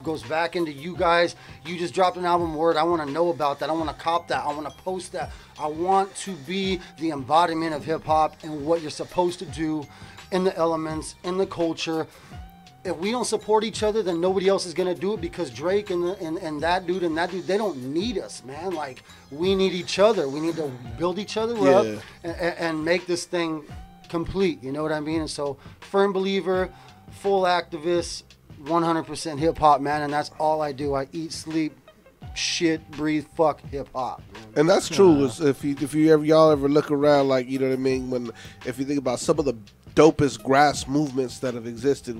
goes back into you guys. You just dropped an album, Word. I want to know about that. I want to cop that. I want to post that. I want to be the embodiment of hip hop and what you're supposed to do in the elements, in the culture. If we don't support each other, then nobody else is gonna do it, because Drake and that dude, they don't need us, man. Like, we need each other. We need to build each other up and make this thing complete. You know what I mean? And so, firm believer, full activist, 100% hip hop, man. And that's all I do. I eat, sleep, shit, breathe, fuck hip hop. And that's true. If y'all ever look around, like, you know what I mean, if you think about some of the dopest grass movements that have existed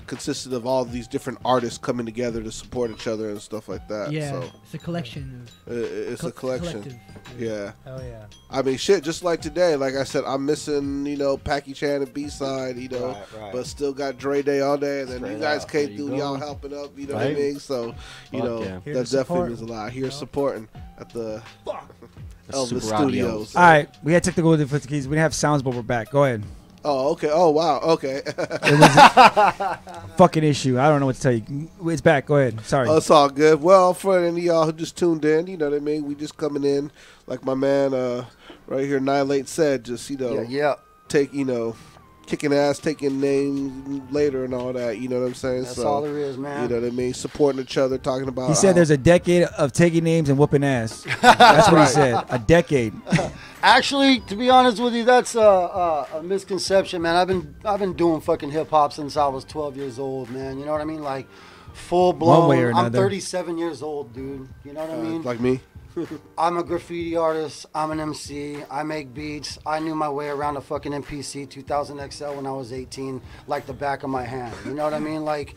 consisted of all these different artists coming together to support each other and stuff like that. Yeah, so it's a collection. It's a collection. Collective. Yeah. Oh yeah. I mean, shit. Just like today, like I said, I'm missing, Packy Chan and B-side, right. but still got Dre Day all day, and then Straight you guys out. came through, y'all helping up. You know what I mean? So yeah. that definitely means a lot. Here supporting at the Elvis Studios. All right, we had technical difficulties. We didn't have sounds, but we're back. Go ahead. Oh, okay. Oh, wow. Okay. It was a fucking issue. I don't know what to tell you. It's back. Go ahead. Sorry. Oh, it's all good. Well, for any of y'all who just tuned in, you know what I mean? We just coming in, like my man right here, NIL8 said, just, take, kicking ass, taking names later and all that. You know what I'm saying? That's all there is, man. You know what I mean? Supporting each other, talking about. He said there's a decade of taking names and whooping ass. That's what he said. A decade. Actually, to be honest with you, that's a misconception, man. I've been doing fucking hip hop since I was 12 years old, man. You know what I mean? Like, full blown. One way or another. I'm 37 years old, dude. You know what I mean? Like me. I'm a graffiti artist. I'm an MC. I make beats. I knew my way around a fucking MPC 2000 XL when I was 18, like the back of my hand. You know what I mean? Like,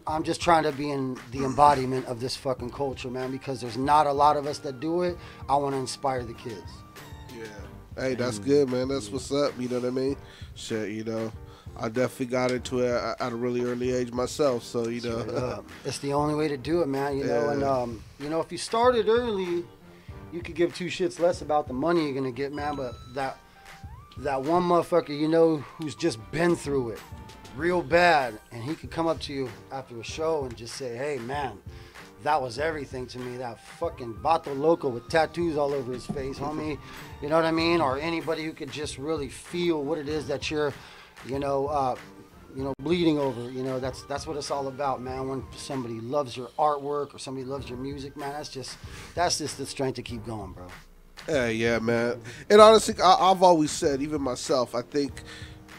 I'm just trying to be in the embodiment of this fucking culture, man, because there's not a lot of us that do it. I want to inspire the kids. Yeah. Hey, that's good, man. That's what's up. You know what I mean? Shit, I definitely got into it at a really early age myself, so it's the only way to do it, man. You know, and if you started early, you could give two shits less about the money you're gonna get, man. But that one motherfucker, who's just been through it real bad, and he could come up to you after a show and just say, "Hey, man, that was everything to me. That fucking Vato Loco with tattoos all over his face, homie." You know what I mean? Or anybody who could just really feel what it is that you're bleeding over. That's what it's all about, man. When somebody loves your artwork or somebody loves your music, man, that's just the strength to keep going, bro. Yeah, man. And honestly, I've always said, even myself, I think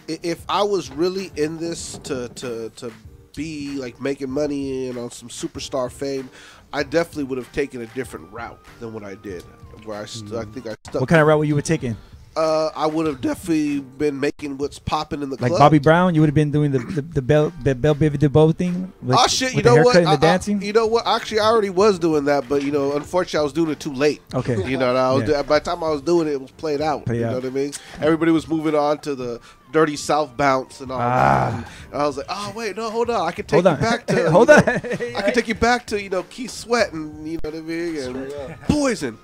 if I was really in this to be like making money and on some superstar fame, I definitely would have taken a different route than what I did. Where I think I stuck. What kind of route were you taking? I would have definitely been making what's popping in the club. Like Bobby Brown, you would have been doing the Belle Biv DeVoe thing. Oh shit! You know what? And the dancing. You know what? Actually, I already was doing that, but unfortunately, I was doing it too late. Okay. By the time I was doing it, it was played out. You know what I mean? Everybody was moving on to the Dirty South bounce and all that. And I was like, oh wait, no, hold on. I can take you back to. Hold on. I can take you back to Keith Sweat and you know what I mean, and Poison.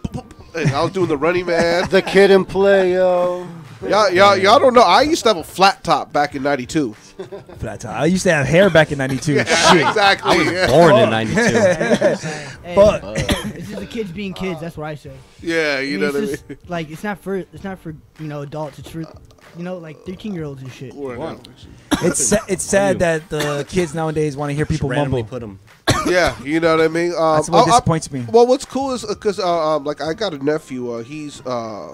And I was doing the Running Man. The Kid and Play, yo. Y'all don't know. I used to have a flat top back in '92. Flat top. I used to have hair back in '92. Yeah, exactly. I was born in '92. Fuck. It's just the kids being kids. That's what I say. Yeah, you know what I mean. Like it's not for adults. It's for like 13-year-olds and shit. It's sad that the kids nowadays want to hear people mumble. Put them. Yeah, you know what I mean. That's what disappoints me. Well, what's cool is because like I got a nephew. He's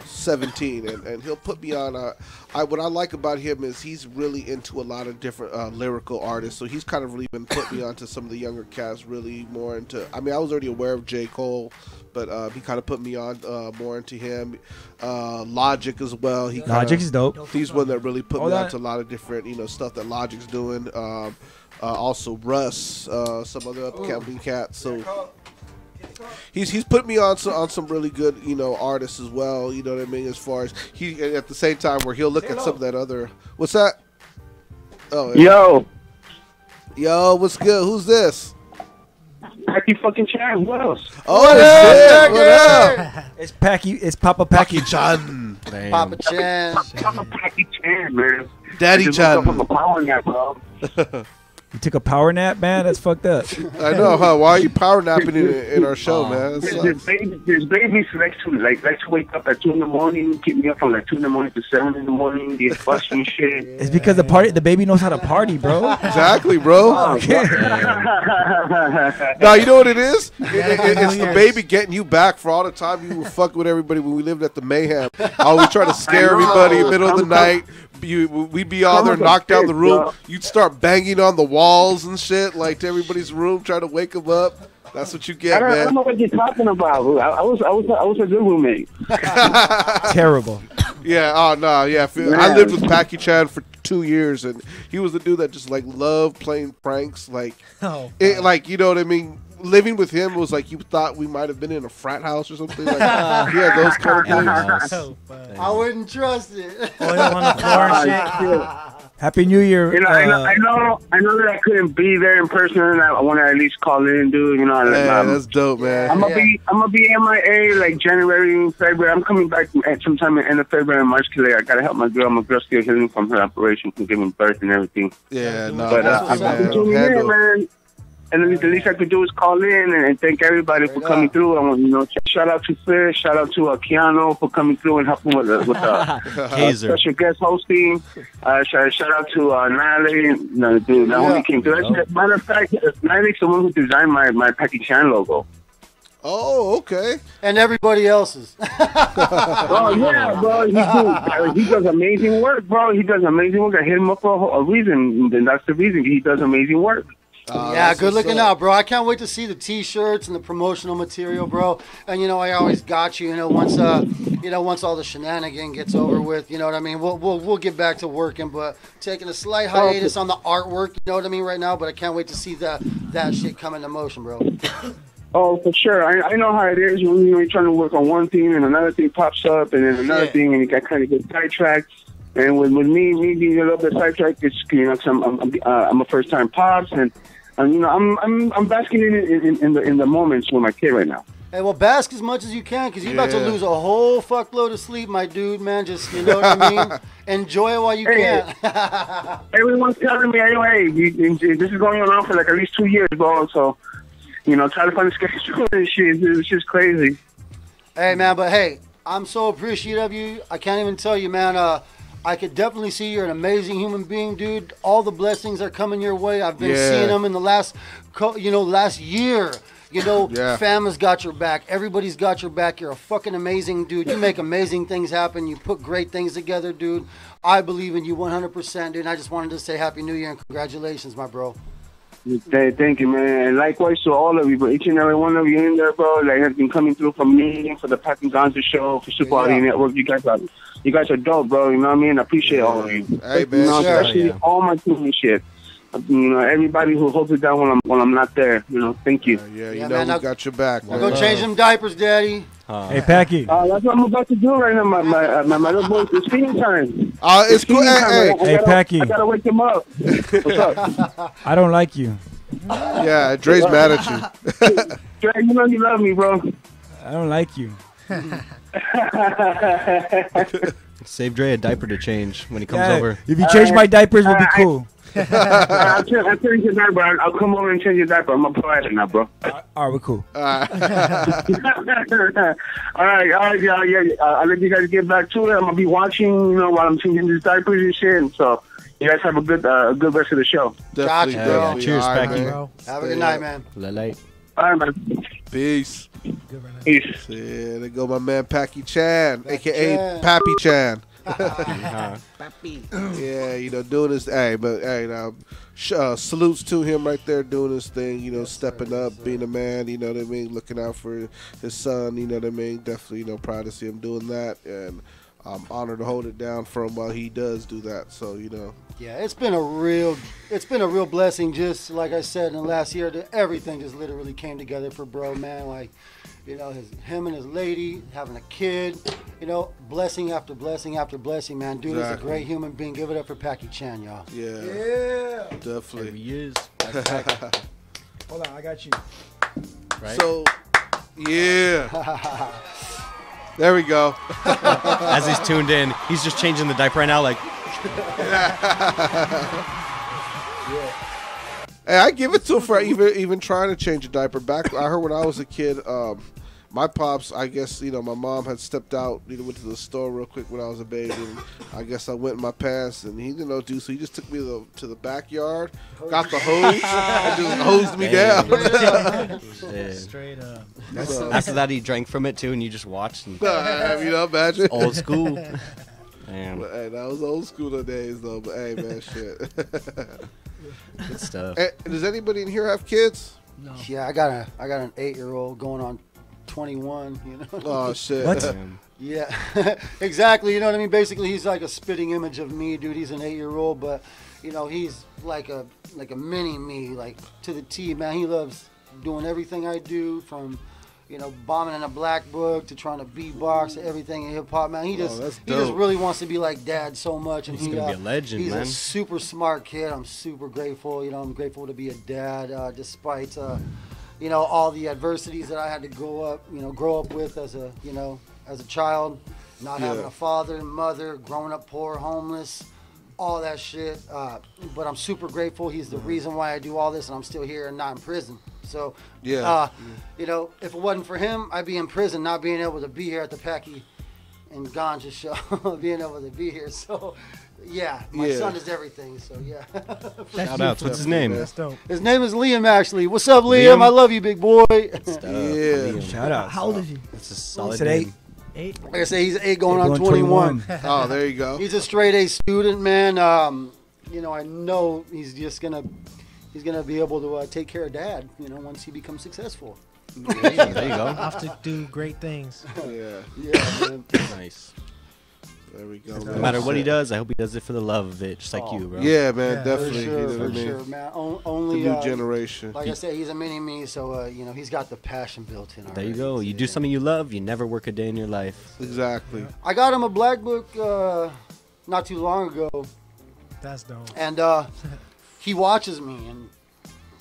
17, and he'll put me on. What I like about him is he's really into a lot of different lyrical artists. So he's kind of really been putting me onto some of the younger cats. Really more into. I mean, I was already aware of J. Cole, but he kind of put me on more into him. Logic as well. Logic is dope. He's one that really put me onto a lot of different stuff that Logic's doing. Also Russ, some other upcoming cats. So he's put me on some really good artists as well. You know what I mean? As far as he at the same time where he'll look at some of that other. What's that? Oh, yo, what's good? Who's this? Packy fucking Chan. What else? Oh, yeah, what up? It's Packy. It's Papa Packy Chan. Papa Chan. Papa Packy Chan, man. Daddy Chan. I'm a power nap, bro. You took a power nap, man? That's fucked up. I know, huh? Why are you power napping in our show, man? There's babies like to wake up at 2 in the morning, keep me up from like 2 in the morning to 7 in the morning, get fussy and shit. It's because the baby knows how to party, bro. Exactly, bro. Oh, No, you know what it is? It's the baby getting you back for all the time you were fucking with everybody when we lived at the Mayhem. Oh, we try to scare everybody in the middle of the night. We'd be all there, knock down the room. You'd start banging on the walls and shit, like to everybody's room, trying to wake them up. That's what you get, man. I don't know what you're talking about. I was a good roommate. Terrible. Yeah. Oh no. Yeah. I lived with Packy Chan for 2 years, and he was the dude that just like loved playing pranks. Like, like you know what I mean. Living with him was like you thought we might have been in a frat house or something. Like, yeah, those kind of things. I wouldn't trust it. Oil on the floor and shit. Happy New Year. You know, I know that I couldn't be there in person. I want to at least call in, dude. You know, that's dope, man. I'm gonna be MIA like January, February. I'm coming back at sometime at the end of February and March. I gotta help my girl. My girl's still healing from her operation, from giving birth and everything. Yeah, no, but man. And the least I could do is call in and thank everybody for coming through. I want shout out to Fish, shout out to Keanu for coming through and helping with Kazer. Special guest hosting. Shout out to NIL8. No, dude, that one came through. Matter of fact, NIL8's the one who designed my Packy Chan logo. Oh, okay. And everybody else's. Oh, yeah, bro. He does amazing work, bro. He does amazing work. I hit him up for a reason, and that's the reason. He does amazing work. Yeah, good looking out, bro. I can't wait to see the T-shirts and the promotional material, bro. And I always got you. Once all the shenanigan gets over with, you know what I mean. We'll get back to working, but taking a slight hiatus on the artwork, you know what I mean, right now. But I can't wait to see that shit come into motion, bro. Oh, for sure. I know how it is when you're trying to work on one thing and another thing pops up and then another thing and you got kind of get sidetracked. And with me being a little bit sidetracked, it's cause I'm a first time pops and I'm basking in the moments with my kid right now. Hey, well, bask as much as you can, because you're about to lose a whole fuckload of sleep, my dude, man. Just, you know what I mean? Enjoy it while you can. Everyone's telling me, hey, this is going on for like at least 2 years, bro. So, try to find a schedule and shit. It's just crazy. Hey, man, but hey, I'm so appreciative of you. I can't even tell you, man. I could definitely see you're an amazing human being, dude. All the blessings are coming your way. I've been seeing them in the last year. Fam has got your back. Everybody's got your back. You're a fucking amazing dude. You make amazing things happen. You put great things together, dude. I believe in you 100%, dude. And I just wanted to say Happy New Year and congratulations, my bro. Thank you, man. And likewise to all of you, but each and every one of you in there, bro, like has been coming through for me, for the Packy Gonza show, for Super Audio Network. You guys are dope, bro. You know what I mean? I appreciate all of you. Hey, man. Especially all my team and shit. Everybody who holds it down when I'm not there. Thank you. Man, we got your back. I'll go change them diapers, Daddy. Hey, Packy. That's what I'm about to do right now. My little boy, it's feeding time. It's cool. Hey, Packy. I gotta wake him up. What's up? I don't like you. Yeah, Dre's mad at you. Dre, you know you love me, bro. I don't like you. Save Dre a diaper to change when he comes over. If you change my diapers, we'll be cool. I'll change your diaper. I'll come over and change your diaper. I'm a pro at it now, bro. All right, we're cool. All right, y'all. Yeah, I'll let you guys get back to it. I'm gonna be watching, while I'm changing these diapers and shit. And so you guys have a good rest of the show. Definitely, Gotcha, bro. Cheers, Packy. Have a good night, man. NIL8. All right, man. Peace. Peace. Yeah, there go my man Packy Chan, a.k.a. Pappy Chan. Yeah, doing this. Salutes to him right there doing his thing, stepping up, being a man, you know what I mean, looking out for his son, you know what I mean. Definitely, proud to see him doing that, and I'm honored to hold it down for him while he does do that. So, Yeah, it's been a real blessing. Just like I said in the last year, everything just literally came together for bro, man. Like, him and his lady having a kid, blessing after blessing after blessing, man. Dude is a great human being. Give it up for Packy Chan, y'all. Yeah, definitely. He is. Hold on, I got you. Right? So, yeah. There we go. As he's tuned in, he's just changing the diaper right now, like. Hey, I give it to him for even trying to change a diaper. Back, I heard when I was a kid, my pops, I guess, my mom had stepped out, went to the store real quick when I was a baby, and I guess I went in my pants, and he didn't know what to do, so he just took me to the backyard, got the hose, and just hosed me down. Straight up. After that, he drank from it, too, and you just watched. And imagine. Old school. Damn. But, hey, that was old school days, though, but hey, man, shit. Good stuff. Hey, does anybody in here have kids? No. Yeah, I got an 8-year-old going on 21. Oh shit. What? Yeah, exactly. You know what I mean? Basically, he's like a spitting image of me, dude. He's an 8-year-old, but he's like a mini me, like to the T, man. He loves doing everything I do, from bombing in a black book to trying to beatbox to everything in hip hop, man. He just really wants to be like Dad so much, and he's gonna be a legend, he's man. a super smart kid. I'm super grateful. I'm grateful to be a dad, despite all the adversities that I had to grow up with as a child, not having a father and mother, growing up poor, homeless, all that shit. But I'm super grateful. He's the reason why I do all this, and I'm still here and not in prison. So, if it wasn't for him, I'd be in prison, not being able to be here at the Packy and Ganja show, being able to be here. So, my son is everything. So, Shout out. What's his name? That's dope. His name is Liam, actually. What's up, Liam? I love you, big boy. Yeah. Shout out. How old is he? That's a solid Said name. 8. Like I say, he's 8 going on 21. Oh, there you go. He's a straight A student, man. I know he's just gonna be able to take care of Dad. Once he becomes successful. There you go. Off to do great things. Yeah. Yeah, man. Nice. There we go. No matter what he does, I hope he does it for the love of it, just like you, bro. Yeah, man, Yeah. definitely. For sure, man. Only The new generation. Like I said, he's a mini me, so he's got the passion built in. There you go. You do something you love, you never work a day in your life. Exactly. I got him a black book not too long ago, That's dope. and he watches me, and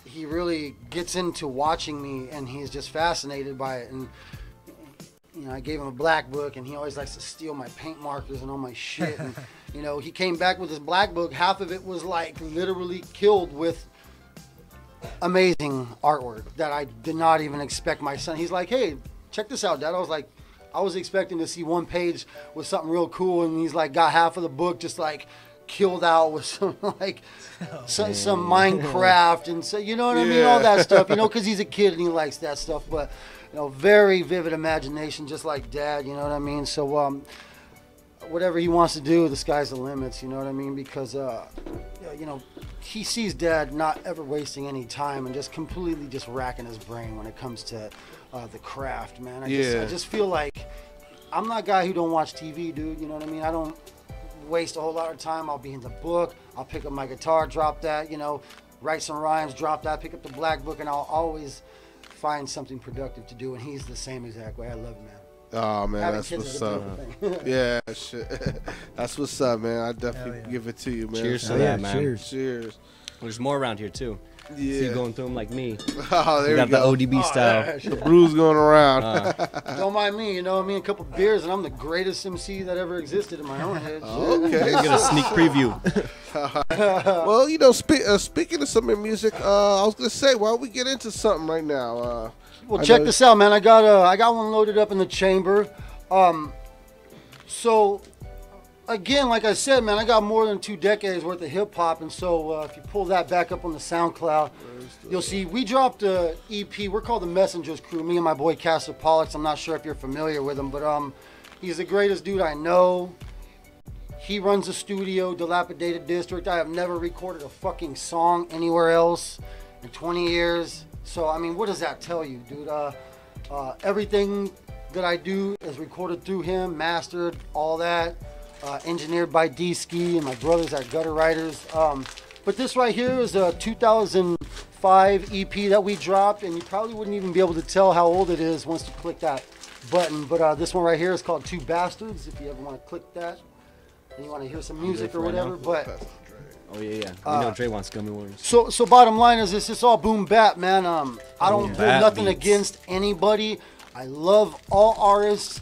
he really gets into watching me, and he's just fascinated by it. And I gave him a black book, and he always likes to steal my paint markers and all my shit. And he came back with his black book. Half of it was like literally killed with amazing artwork that I did not even expect my son. He's like, "Hey, check this out, Dad." I was like, I was expecting to see one page with something real cool, and he's like got half of the book just like killed out with some some Minecraft and so what I mean, all that stuff, because he's a kid and he likes that stuff. But very vivid imagination, just like Dad, you know what I mean. So whatever he wants to do, the sky's the limits, you know what I mean, because he sees Dad not ever wasting any time and just completely just racking his brain when it comes to the craft, man. I just feel like I'm that guy who don't watch TV, dude, you know what I mean. I don't waste a whole lot of time. I'll be in the book, I'll pick up my guitar, drop that, write some rhymes, drop that, pick up the black book, and I'll always find something productive to do. And he's the same exact way. I love him, man. Oh man, Having that's kids what's is a up. beautiful thing. Yeah, shit. That's what's up, man. I definitely give it to you, man. Cheers to Yeah, that, man. cheers. Cheers. There's more around here, too. Yeah. See you going through them like me. Oh, there You you got the go. ODB style. The brews going around. Don't mind me, a couple beers and I'm the greatest MC that ever existed in my own head. Okay. You get a sneak preview. Well, speaking of some of music, I was gonna say, why don't we get into something right now? Well, check this out, man. I got one loaded up in the chamber. So again, like I said, man, I got more than 2 decades worth of hip hop, and so if you pull that back up on the SoundCloud, you'll see we dropped a EP. We're called the Messengers Crew. Me and my boy Kazer. I'm not sure if you're familiar with him, but he's the greatest dude I know. He runs a studio, Dilapidated District. I have never recorded a fucking song anywhere else in 20 years. So I mean, what does that tell you, dude? Everything that I do is recorded through him, mastered, all that. Engineered by D-Ski and my brothers at Gutter Riders. But this right here is a 2005 EP that we dropped, and you probably wouldn't even be able to tell how old it is once you click that button. But this one right here is called Two Bastards, if you ever want to click that and you want to hear some music or whatever. But Oh, yeah. We know Dre wants gummy worms. so bottom line is this: it's all boom bap, man. I don't hold bap nothing beats. against anybody. I love all artists.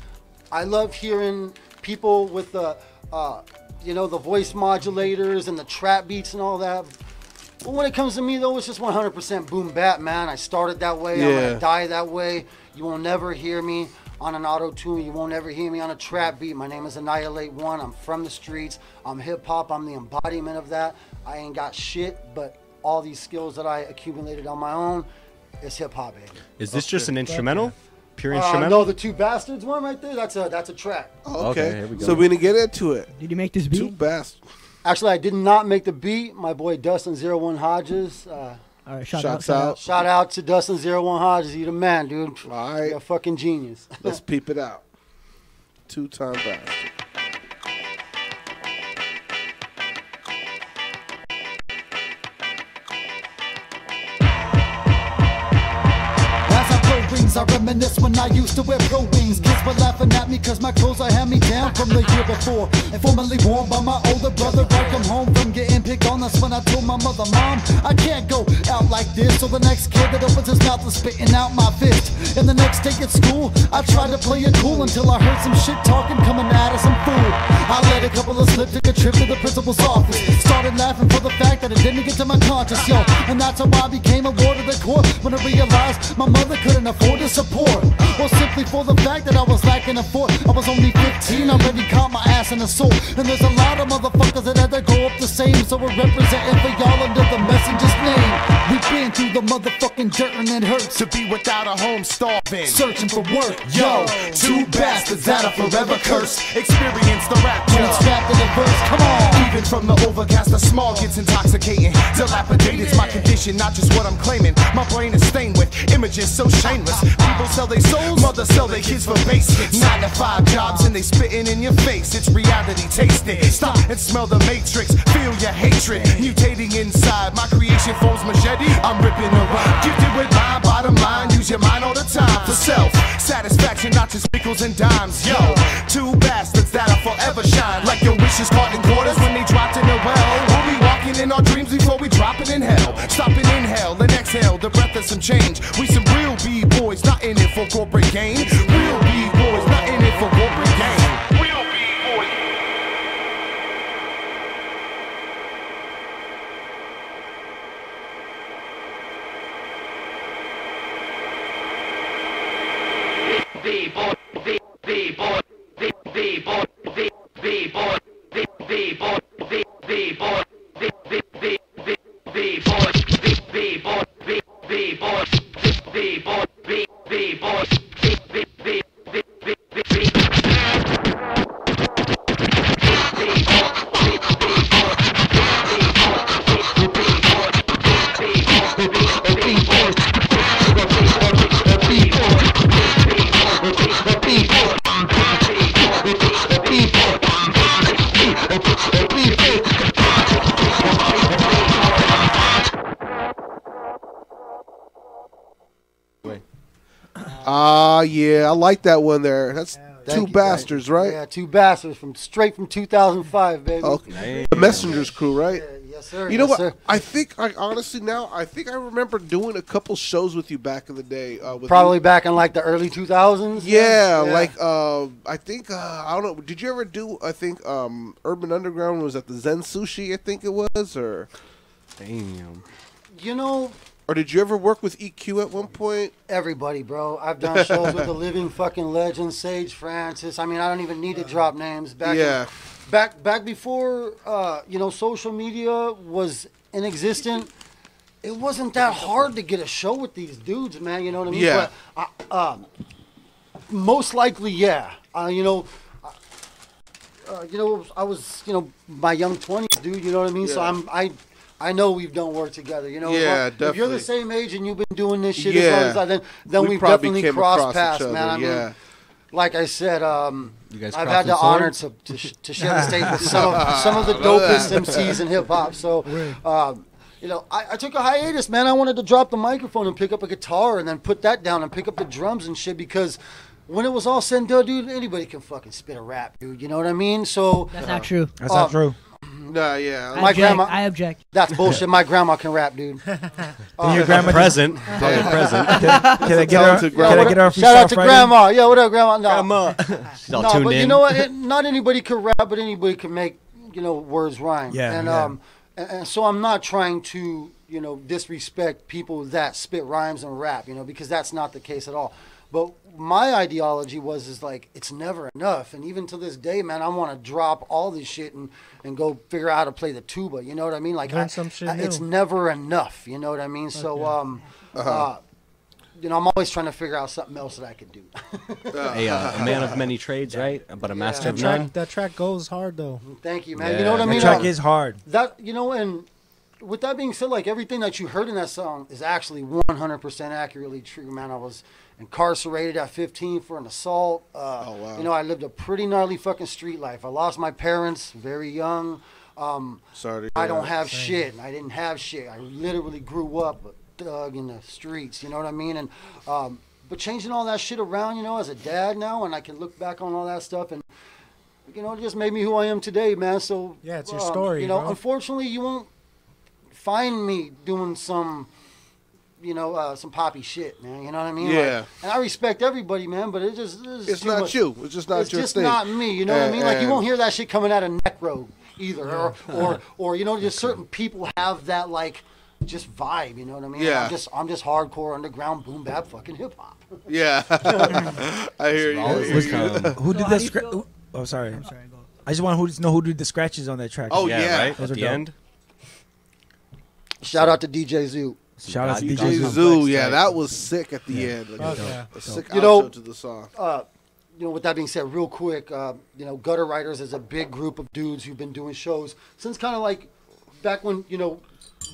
I love hearing people with the the voice modulators and the trap beats and all that. But when it comes to me, though, it's just 100% boom bap, man. I started that way. I'm Yeah. going to die that way. You will never hear me on an auto-tune. You won't ever hear me on a trap beat. My name is NIL8. I'm from the streets. I'm hip-hop. I'm the embodiment of that. I ain't got shit, but all these skills that I accumulated on my own, it's hip-hop, baby. Is this just an instrumental? Pure instrumental? No, the Two Bastards one right there, that's a track. Okay, here we go. so we're gonna get into it. Did you make this Two beat? Bastards. Actually, I did not make the beat. My boy Dustin 01 Hodges. All right, shout Shouts out. out. Shout out to Dustin 01 Hodges. You the man, dude. All right. You're a fucking genius. Let's peep it out. Two-time bastard. As I blow rings, I reminisce when I used to wear pro wings. Kids were laughing at me cause my clothes I had me down from the year before. And formerly worn by my older brother. I come home from getting picked on, that's when I told my mother, Mom, I can't go out like this. So the next kid that opens his mouth is spitting out my fist. And the next day at school, I tried to play it cool until I heard some shit talking coming out of some fool. I let a couple of slip, took a trip to the principal's office. Started laughing for the fact that it didn't get to my conscience, yo. And that's how I became a ward of the court when I realized my mother couldn't afford to support. Or simply for the fact that I was lacking a fort. I was only 15, already caught my ass in a soul. And there's a lot of motherfuckers that had to go up the same. So we're representing for y'all under the messenger's name. We've been through the motherfucking dirt and it hurts to be without a home, starving, searching for work. Yo, two bastards that are forever cursed. Experience the rapture. When it's rapped in the verse, come on. Even from the overcast, the small gets intoxicating. Dilapidate is my condition, not just what I'm claiming. My brain is stained with images so shameless. People sell their souls, mothers sell their kids for basics. 9 to 5 jobs and they spitting in your face. It's reality, taste it. Stop and smell the matrix. Feel your hatred mutating inside. My creation forms machete. I'm ripping around. Gifted with my bottom line. Use your mind all the time for self satisfaction, not just nickels and dimes. Yo, two bastards that'll forever shine. Like your wishes caught in quarters when they dropped in the well. We'll be walking in our dreams before we drop it in hell. Stop and inhale and exhale the breath of some change. We some real B-boys, not in it for corporate gain. Real B-boys, not in it for corporate gain. Real B-boys. B-boy, B-boy, B-boy, B-boy, B-boy, B-boy, Yeah, I like that one there. That's Two Bastards, right? Yeah, Two Bastards straight from 2005, baby. Okay. The Messenger's crew, right? Yes, sir. You know yes, what? Sir. I think I remember doing a couple shows with you back in the day. Probably back in like the early 2000s. Yeah, like I think I don't know. Did you ever do? I think Urban Underground was at the Zen Sushi. I think it was, or damn. You know. Or did you ever work with EQ at one point? Everybody, bro. I've done shows with the living fucking legend, Sage Francis. I mean, I don't even need to drop names. Back before, social media was inexistent, it wasn't that hard to get a show with these dudes, man. You know what I mean? Yeah. But, most likely, yeah. I was, my young 20s, dude. You know what I mean? Yeah. So I know we've done work together. You know, yeah, if you're the same age and you've been doing this shit yeah. as long as then we've definitely crossed paths, man. I yeah. mean, like I said, you guys I've had the honor to share the stage with some of the dopest MCs in hip hop. So, I took a hiatus, man. I wanted to drop the microphone and pick up a guitar and then put that down and pick up the drums and shit because when it was all said and done, dude, anybody can fucking spit a rap, dude. You know what I mean? So that's not true. That's not true. Nah, yeah. I object. That's bullshit. My grandma can rap, dude. Your grandma present. Can I get her? Shout out to grandma. Yeah, what up, grandma? No. Grandma. She's all tuned but in. You know what? Not anybody can rap, but anybody can make words rhyme. Yeah. And And so I'm not trying to, disrespect people that spit rhymes and rap, because that's not the case at all. But my ideology is like, it's never enough. And even to this day, man, I want to drop all this shit and go figure out how to play the tuba. You know what I mean? Like, learn some shit new. It's never enough. You know what I mean? So, I'm always trying to figure out something else that I could do. A man of many trades, right? But a master of none. That track goes hard, though. Thank you, man. Yeah. You know what I mean? The track is hard. That, and with that being said, like, everything that you heard in that song is actually 100% accurately true, man. I was incarcerated at 15 for an assault. Oh, wow. I lived a pretty gnarly fucking street life. I lost my parents very young. Sorry. I don't have shit. I didn't have shit. I literally grew up a thug in the streets. You know what I mean? And but changing all that shit around, as a dad now, and I can look back on all that stuff, and it just made me who I am today, man. So yeah, it's your story. Bro. Unfortunately, you won't find me doing some poppy shit, man. You know what I mean? Yeah. Like, and I respect everybody, man, but it's not much. you. It's just not it's your just thing. not me. You know what I mean? Like, you won't hear that shit coming out of Necro either, or just certain people have that like just vibe. You know what I mean? Yeah. I'm just hardcore underground boom bap fucking hip hop. Yeah. I hear you. Who did that script? Oh, sorry. I'm sorry. Go. I just want to know who did the scratches on that track. Oh, yeah. Right? Those At are the dope. end. Shout out to DJ Zoo. Shout out to DJ DJ Zoo. Yeah, that was sick at the end. Like, a sick outro to the song. With that being said, real quick, Gutter Writers is a big group of dudes who've been doing shows since kind of like back when,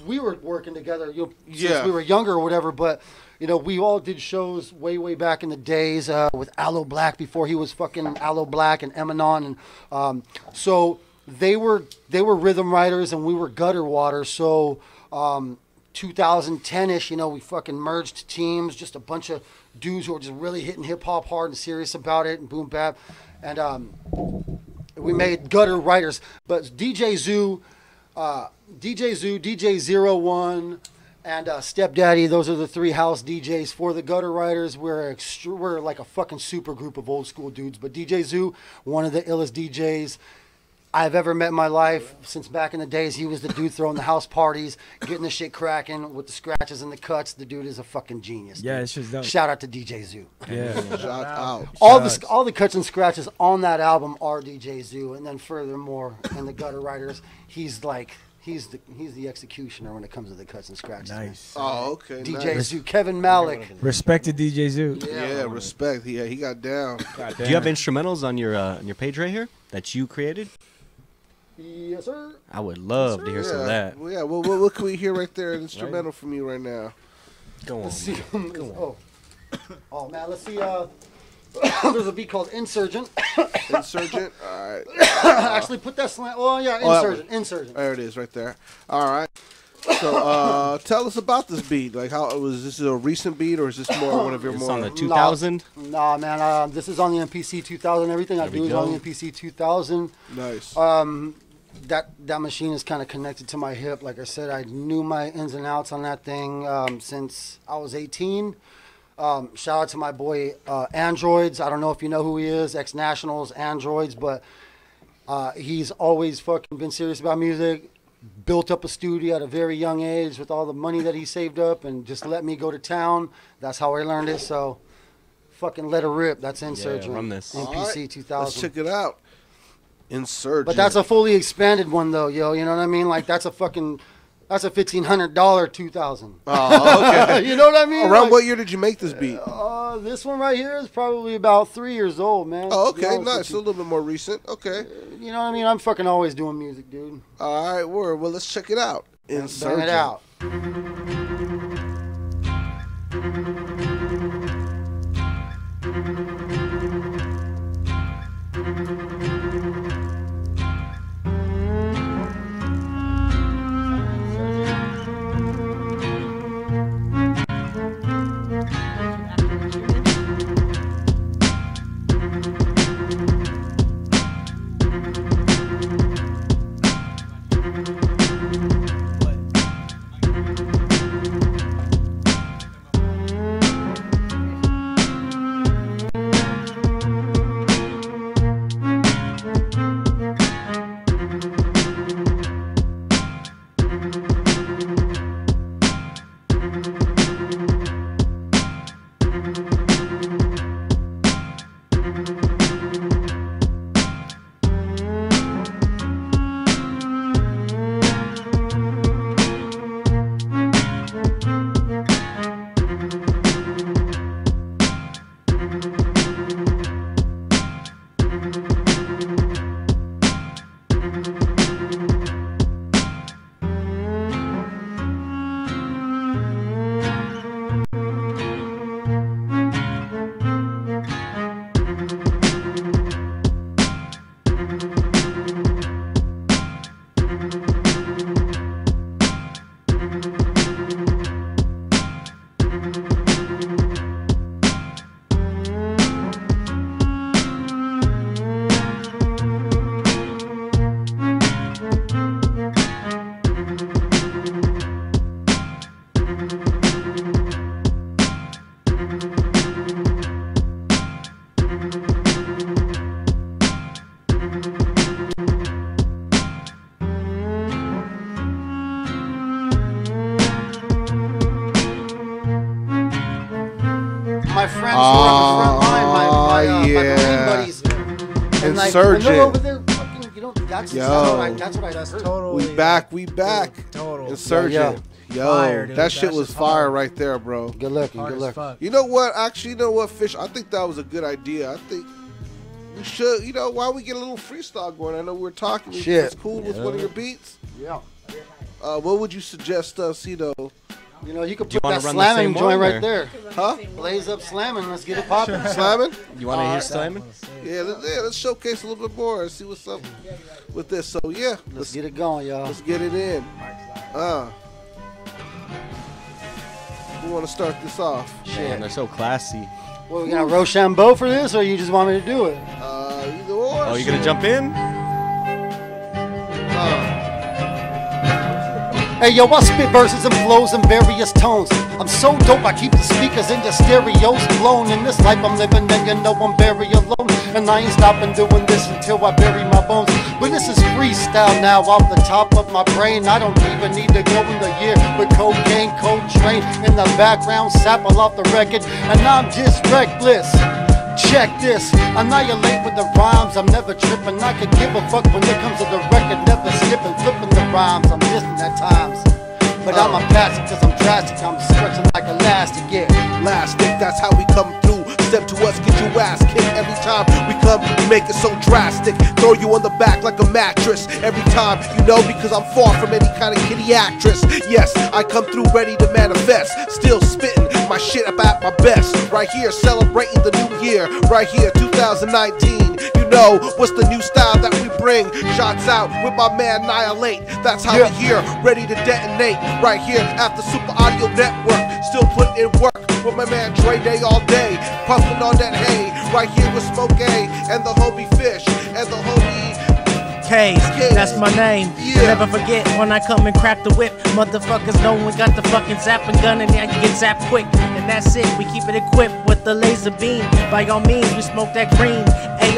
we were working together, since we were younger or whatever, but, we all did shows way back in the days with Aloe Black before he was fucking Aloe Black and Eminon. And so they were rhythm writers and we were Gutter Water. So 2010-ish, we fucking merged teams, just a bunch of dudes who were just really hitting hip-hop hard and serious about it and boom bap. And we made Gutter Writers. But DJ Zoo, DJ01, and Stepdaddy, those are the three house DJs for the Gutter Writers. We're like a fucking super group of old school dudes. But DJ Zoo, one of the illest DJs I've ever met in my life since back in the days. He was the dude throwing the house parties, getting the shit cracking with the scratches and the cuts. The dude is a fucking genius. Yeah, dude. it's just dope. Shout out to DJ Zoo. Yeah. Shout out. All the cuts and scratches on that album are DJ Zoo, and then furthermore, in the Gutter Writers, he's the executioner when it comes to the cuts and scratches. Nice. Oh, okay. DJ nice. Zoo, Kevin Malik. Respect to DJ Zoo. Yeah, respect. Yeah, he got down. Do you have instrumentals on your page right here that you created? Yes, sir. I would love to hear some of that. Well, yeah. Well, what can we hear right there? An instrumental from you right now. Go on. Let's see. Oh man, let's see. There's a beat called Insurgent. Insurgent. All right. Actually, put that slant. Oh yeah, Insurgent. Insurgent. There it is, right there. All right. So, tell us about this beat. Like, how was this a recent beat, or is this more one of your It's more? on the 2000. Nah, man. This is on the MPC 2000. Everything I do is on the MPC 2000. Nice. That machine is kind of connected to my hip. Like I said, I knew my ins and outs on that thing since I was 18. Shout out to my boy Androids. I don't know if you know who he is, ex-Nationals, Androids, but he's always fucking been serious about music. Built up a studio at a very young age with all the money that he saved up and just let me go to town. That's how I learned it. So fucking let it rip. That's Insurgent. run this. MPC Right. 2000. Let's check it out. Insurgent. But that's a fully expanded one though, yo. You know what I mean? Like that's a $1,500 2000. Oh, okay. You know what I mean? Around like, what year did you make this beat? This one right here is probably about 3 years old, man. Oh, to be okay, honest with nice. A you. little bit more recent. Okay. You know what I mean? I'm fucking always doing music, dude. All right, word. Well, let's check it out. Insurgent. Bang it out. Insurgent. When they're over there, fucking, you know, that's what I heard. Totally. We back. Total. Insurgent. Yo, Fire, dude. that shit That was shit's fire hard. right there, bro. Good looking, Hard good as looking. fuck. You know what? Actually, you know what, Fish? I think that was a good idea. I think we should, you know, why don't we get a little freestyle going? I know we're talking. Shit. It's cool with one of your beats. Yeah. What would you suggest us, you know? You know, you could Do you put wanna that run the slamming same joint one, right or- there. Huh? Blaze up slamming. Let's get it popping. Slamming? You want to hear slamming? Yeah, let's showcase a little bit more and see what's up with this. So, yeah. Let's get it going, y'all. Let's get it in. We want to start this off. Man, they're so classy. Well, we gonna Rochambeau for this, or you just want me to do it? Either or. Oh, you gonna jump in? Hey yo, I spit verses and flows in various tones. I'm so dope, I keep the speakers in your stereos blown. In this life I'm living, and you know I'm very alone. And I ain't stopping doing this until I bury my bones. But this is freestyle now, off the top of my brain. I don't even need to go in the year with cocaine, Coltrane in the background, sample off the record, and I'm just reckless. Check this, annihilate with the rhymes. I'm never tripping, I could give a fuck when it comes to the record. Never skipping, flipping the rhymes. I'm distant at times, but I'm a passive cause I'm drastic. I'm stretching like elastic, yeah. Elastic, that's how we come through. Step to us, get your ass kicked every time we come. We make it so drastic, throw you on the back like a mattress every time, you know, because I'm far from any kind of kitty actress. Yes, I come through ready to manifest, still spitting my shit up at my best. Right here, celebrating the new year. Right here, 2019. You know what's the new style that we bring? Shots out with my man NIL8. That's how we here, ready to detonate. Right here at the Super Audio Network, still putting in work with my man Dre Day all day, puffing on that hay. Right here with Smokey and the homie Fish and the homie Kazer, that's my name. Yeah. Never forget when I come and crack the whip. Motherfuckers know we got the fucking zapping gun and now you get zapped quick. And that's it, we keep it equipped with the laser beam. By all means, we smoke that green.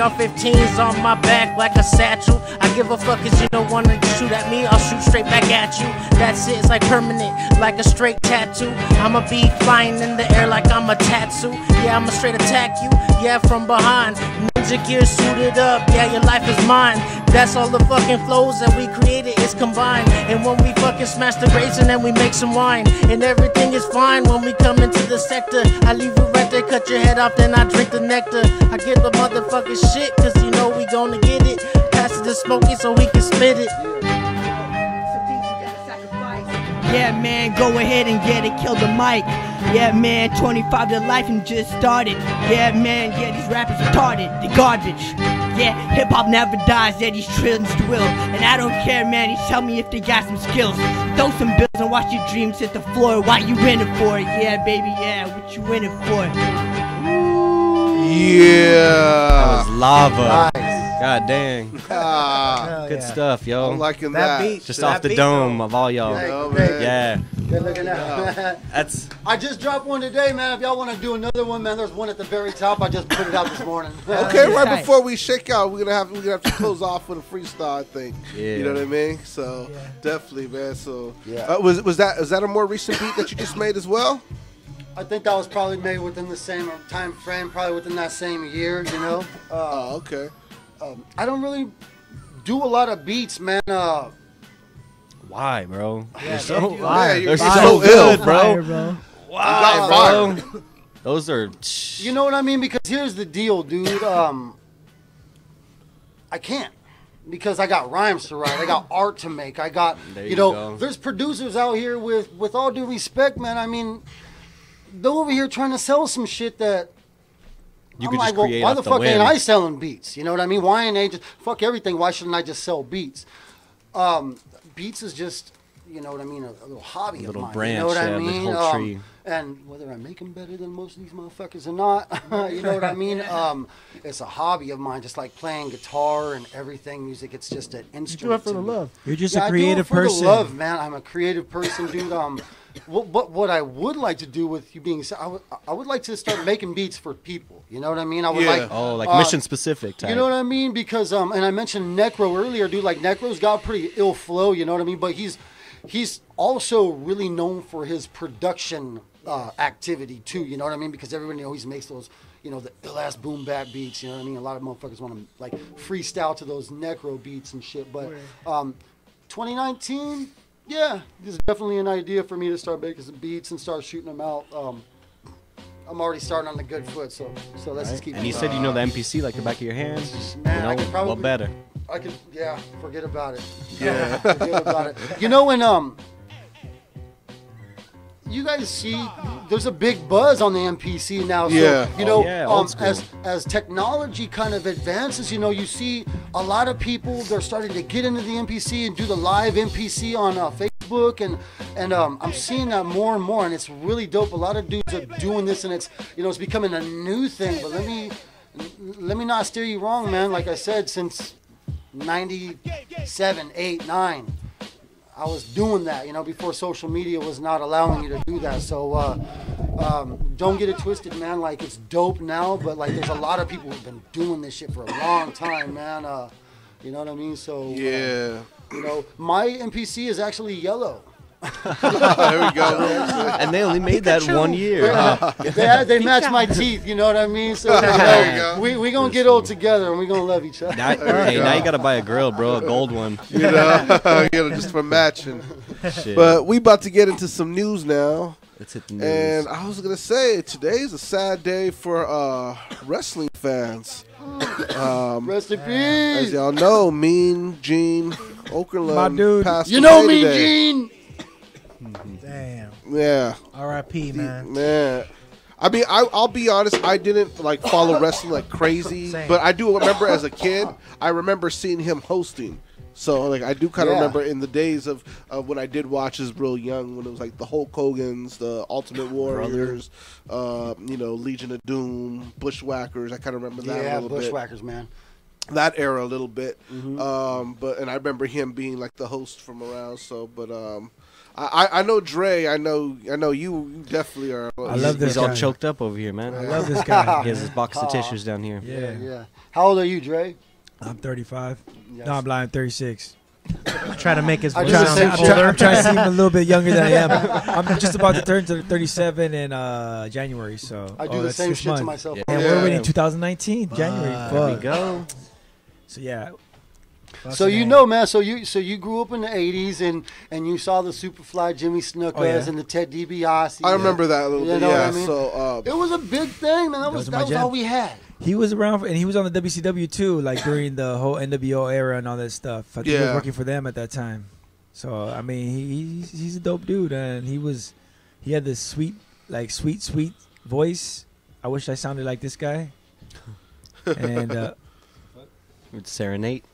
AR-15s on my back like a satchel. I give a fuck cause you don't wanna shoot at me, I'll shoot straight back at you. That's it, it's like permanent, like a straight tattoo. I'ma be flying in the air like I'm a tatsu. Yeah, I'ma straight attack you, yeah, from behind. Ninja gear suited up, yeah, your life is mine. That's all the fucking flows that we created is combined. And when we fucking smash the grapes and then we make some wine, and everything is fine when we come into the sector. I leave you right there, cut your head off, then I drink the nectar. I get the motherfucking shit, cause you know we gonna get it. Pass it to Smokey so we can spit it. Yeah, man, go ahead and get it, kill the mic. Yeah, man, 25 to life and just started. Yeah, man, yeah, these rappers retarded, they garbage. Yeah, hip-hop never dies, yeah, these trillions will. And I don't care, man, you tell me if they got some skills. Throw some bills and watch your dreams hit the floor. Why you in it for? Yeah, baby, yeah, what you in it for? Yeah. That was lava. Nice. God dang. Good stuff, yo. I'm liking That that. beat. Just That off the beat, dome of all y'all. Oh, Hey, man. Yeah. Good looking out. That's I just dropped one today, man. If y'all want to do another one, man, there's one at the very top. I just put it out this morning. Okay, right Tight. before we shake out, we're gonna have to close off with a freestyle, I think. Yeah. You know what I mean? So definitely, man. So Yeah. was that a more recent beat that you just made as well? I think that was probably made within the same time frame, probably within that same year, you know. Oh, okay. I don't really do a lot of beats, man. why, bro. Yeah, so Yeah, you're They're so so good, Fire, bro. bro. Got Wow, fire. bro. Those are. You know what I mean? Because here's the deal, dude. I can't. Because I got rhymes to write, I got art to make, I got, There you you know, go. there's producers out here with all due respect, man. I mean, they're over here trying to sell some shit that You I'm could like, just well, create why off the the fuck ain't whim. I selling beats? You know what I mean? Why ain't they just fuck everything? Why shouldn't I just sell beats? Beats is just, you know what I mean, a little hobby Little of mine. branch, you know what I yeah, the mean? whole tree. And whether I make them better than most of these motherfuckers or not, you know what I mean? It's a hobby of mine, just like playing guitar and everything. Music, it's just an instrument. Do it for to the me. love. You're just Yeah, a I do it creative for person. The love, man. I'm a creative person, dude. What I would like to do with you being said, I would like to start making beats for people. You know what I mean? I would Yeah. like. Oh, like mission specific type. You know what I mean? Because and I mentioned Necro earlier, dude. Like Necro's got pretty ill flow. You know what I mean? But he's also really known for his production activity too. You know what I mean? Because everybody always makes those, you know, the ill-ass boom bap beats, you know what I mean? A lot of motherfuckers want to, like, freestyle to those necro beats and shit. But 2019, yeah, this is definitely an idea for me to start making some beats and start shooting them out. I'm already starting on the good foot, so let's just keep. And you said you know the MPC like the back of your hands. Man, you know, I could probably, what better? I could, yeah, forget about it. Yeah. Forget about it. You know, when you guys see, there's a big buzz on the MPC now. So, Yeah. you know, old school. as technology kind of advances, you know, you see a lot of people, they're starting to get into the MPC and do the live MPC on Facebook, and I'm seeing that more and more, and it's really dope. A lot of dudes are doing this, and it's, you know, it's becoming a new thing. But let me not steer you wrong, man. Like I said, since 97, 8, 9. I was doing that, you know, before social media was not allowing you to do that. So don't get it twisted, man. Like, it's dope now, but like there's a lot of people who've been doing this shit for a long time, man. You know what I mean? So Yeah. you know, my NPC is actually yellow. There we go. And they only made that 1 year. They match my teeth, you know what I mean? So we gonna get old together and we gonna love each other. Now, hey, now you gotta buy a grill, bro, a gold one. You know, just for matching. Shit. But we about to get into some news now. Let's hit the news. And I was gonna say today's a sad day for wrestling fans. Rest in As peace. y'all know, Mean Gene Okerlund My dude. passed You know away me, today. Gene. Damn. Yeah, R.I.P. man. man. I mean, I'll be honest. I didn't like follow wrestling like crazy, Same. but I do remember as a kid. I remember seeing him hosting. So like I do kind of Yeah. remember in the days of when I did watch as real young, when it was like the Hulk Hogan's, the Ultimate Warriors, you know, Legion of Doom, Bushwhackers. I kind of remember that Yeah, a little bit. Bushwhackers, man. That era a little bit. Mm-hmm. But I remember him being like the host from around. So, but I know Dre. I know you definitely are. I love this He's all guy. choked up over here, man. I love this guy. He has his box of tissues down here. Yeah. Yeah. How old are you, Dre? I'm 35. Yes. No, I'm lying. 36. Try to make his I voice do the same sound shit. older. I'm trying to seem a little bit younger than I am. I'm just about to turn to 37 in January. So I do the that's same 6 shit to months. myself. And we're already in 2019, January. There we Fuck. go. So yeah, So you know, man. So you grew up in the '80s and you saw the Superfly Jimmy Snukas Oh, yeah. and the Ted DiBiase. I remember that a little You bit. know what Yeah. I mean? So It was a big thing, man. That was my jam. all we had. he was around, and he was on the WCW too, like during the whole NWO era and all that stuff. I think he was Yeah. working for them at that time. So I mean, he's a dope dude, and he had this sweet voice. I wish I sounded like this guy. And Would serenade.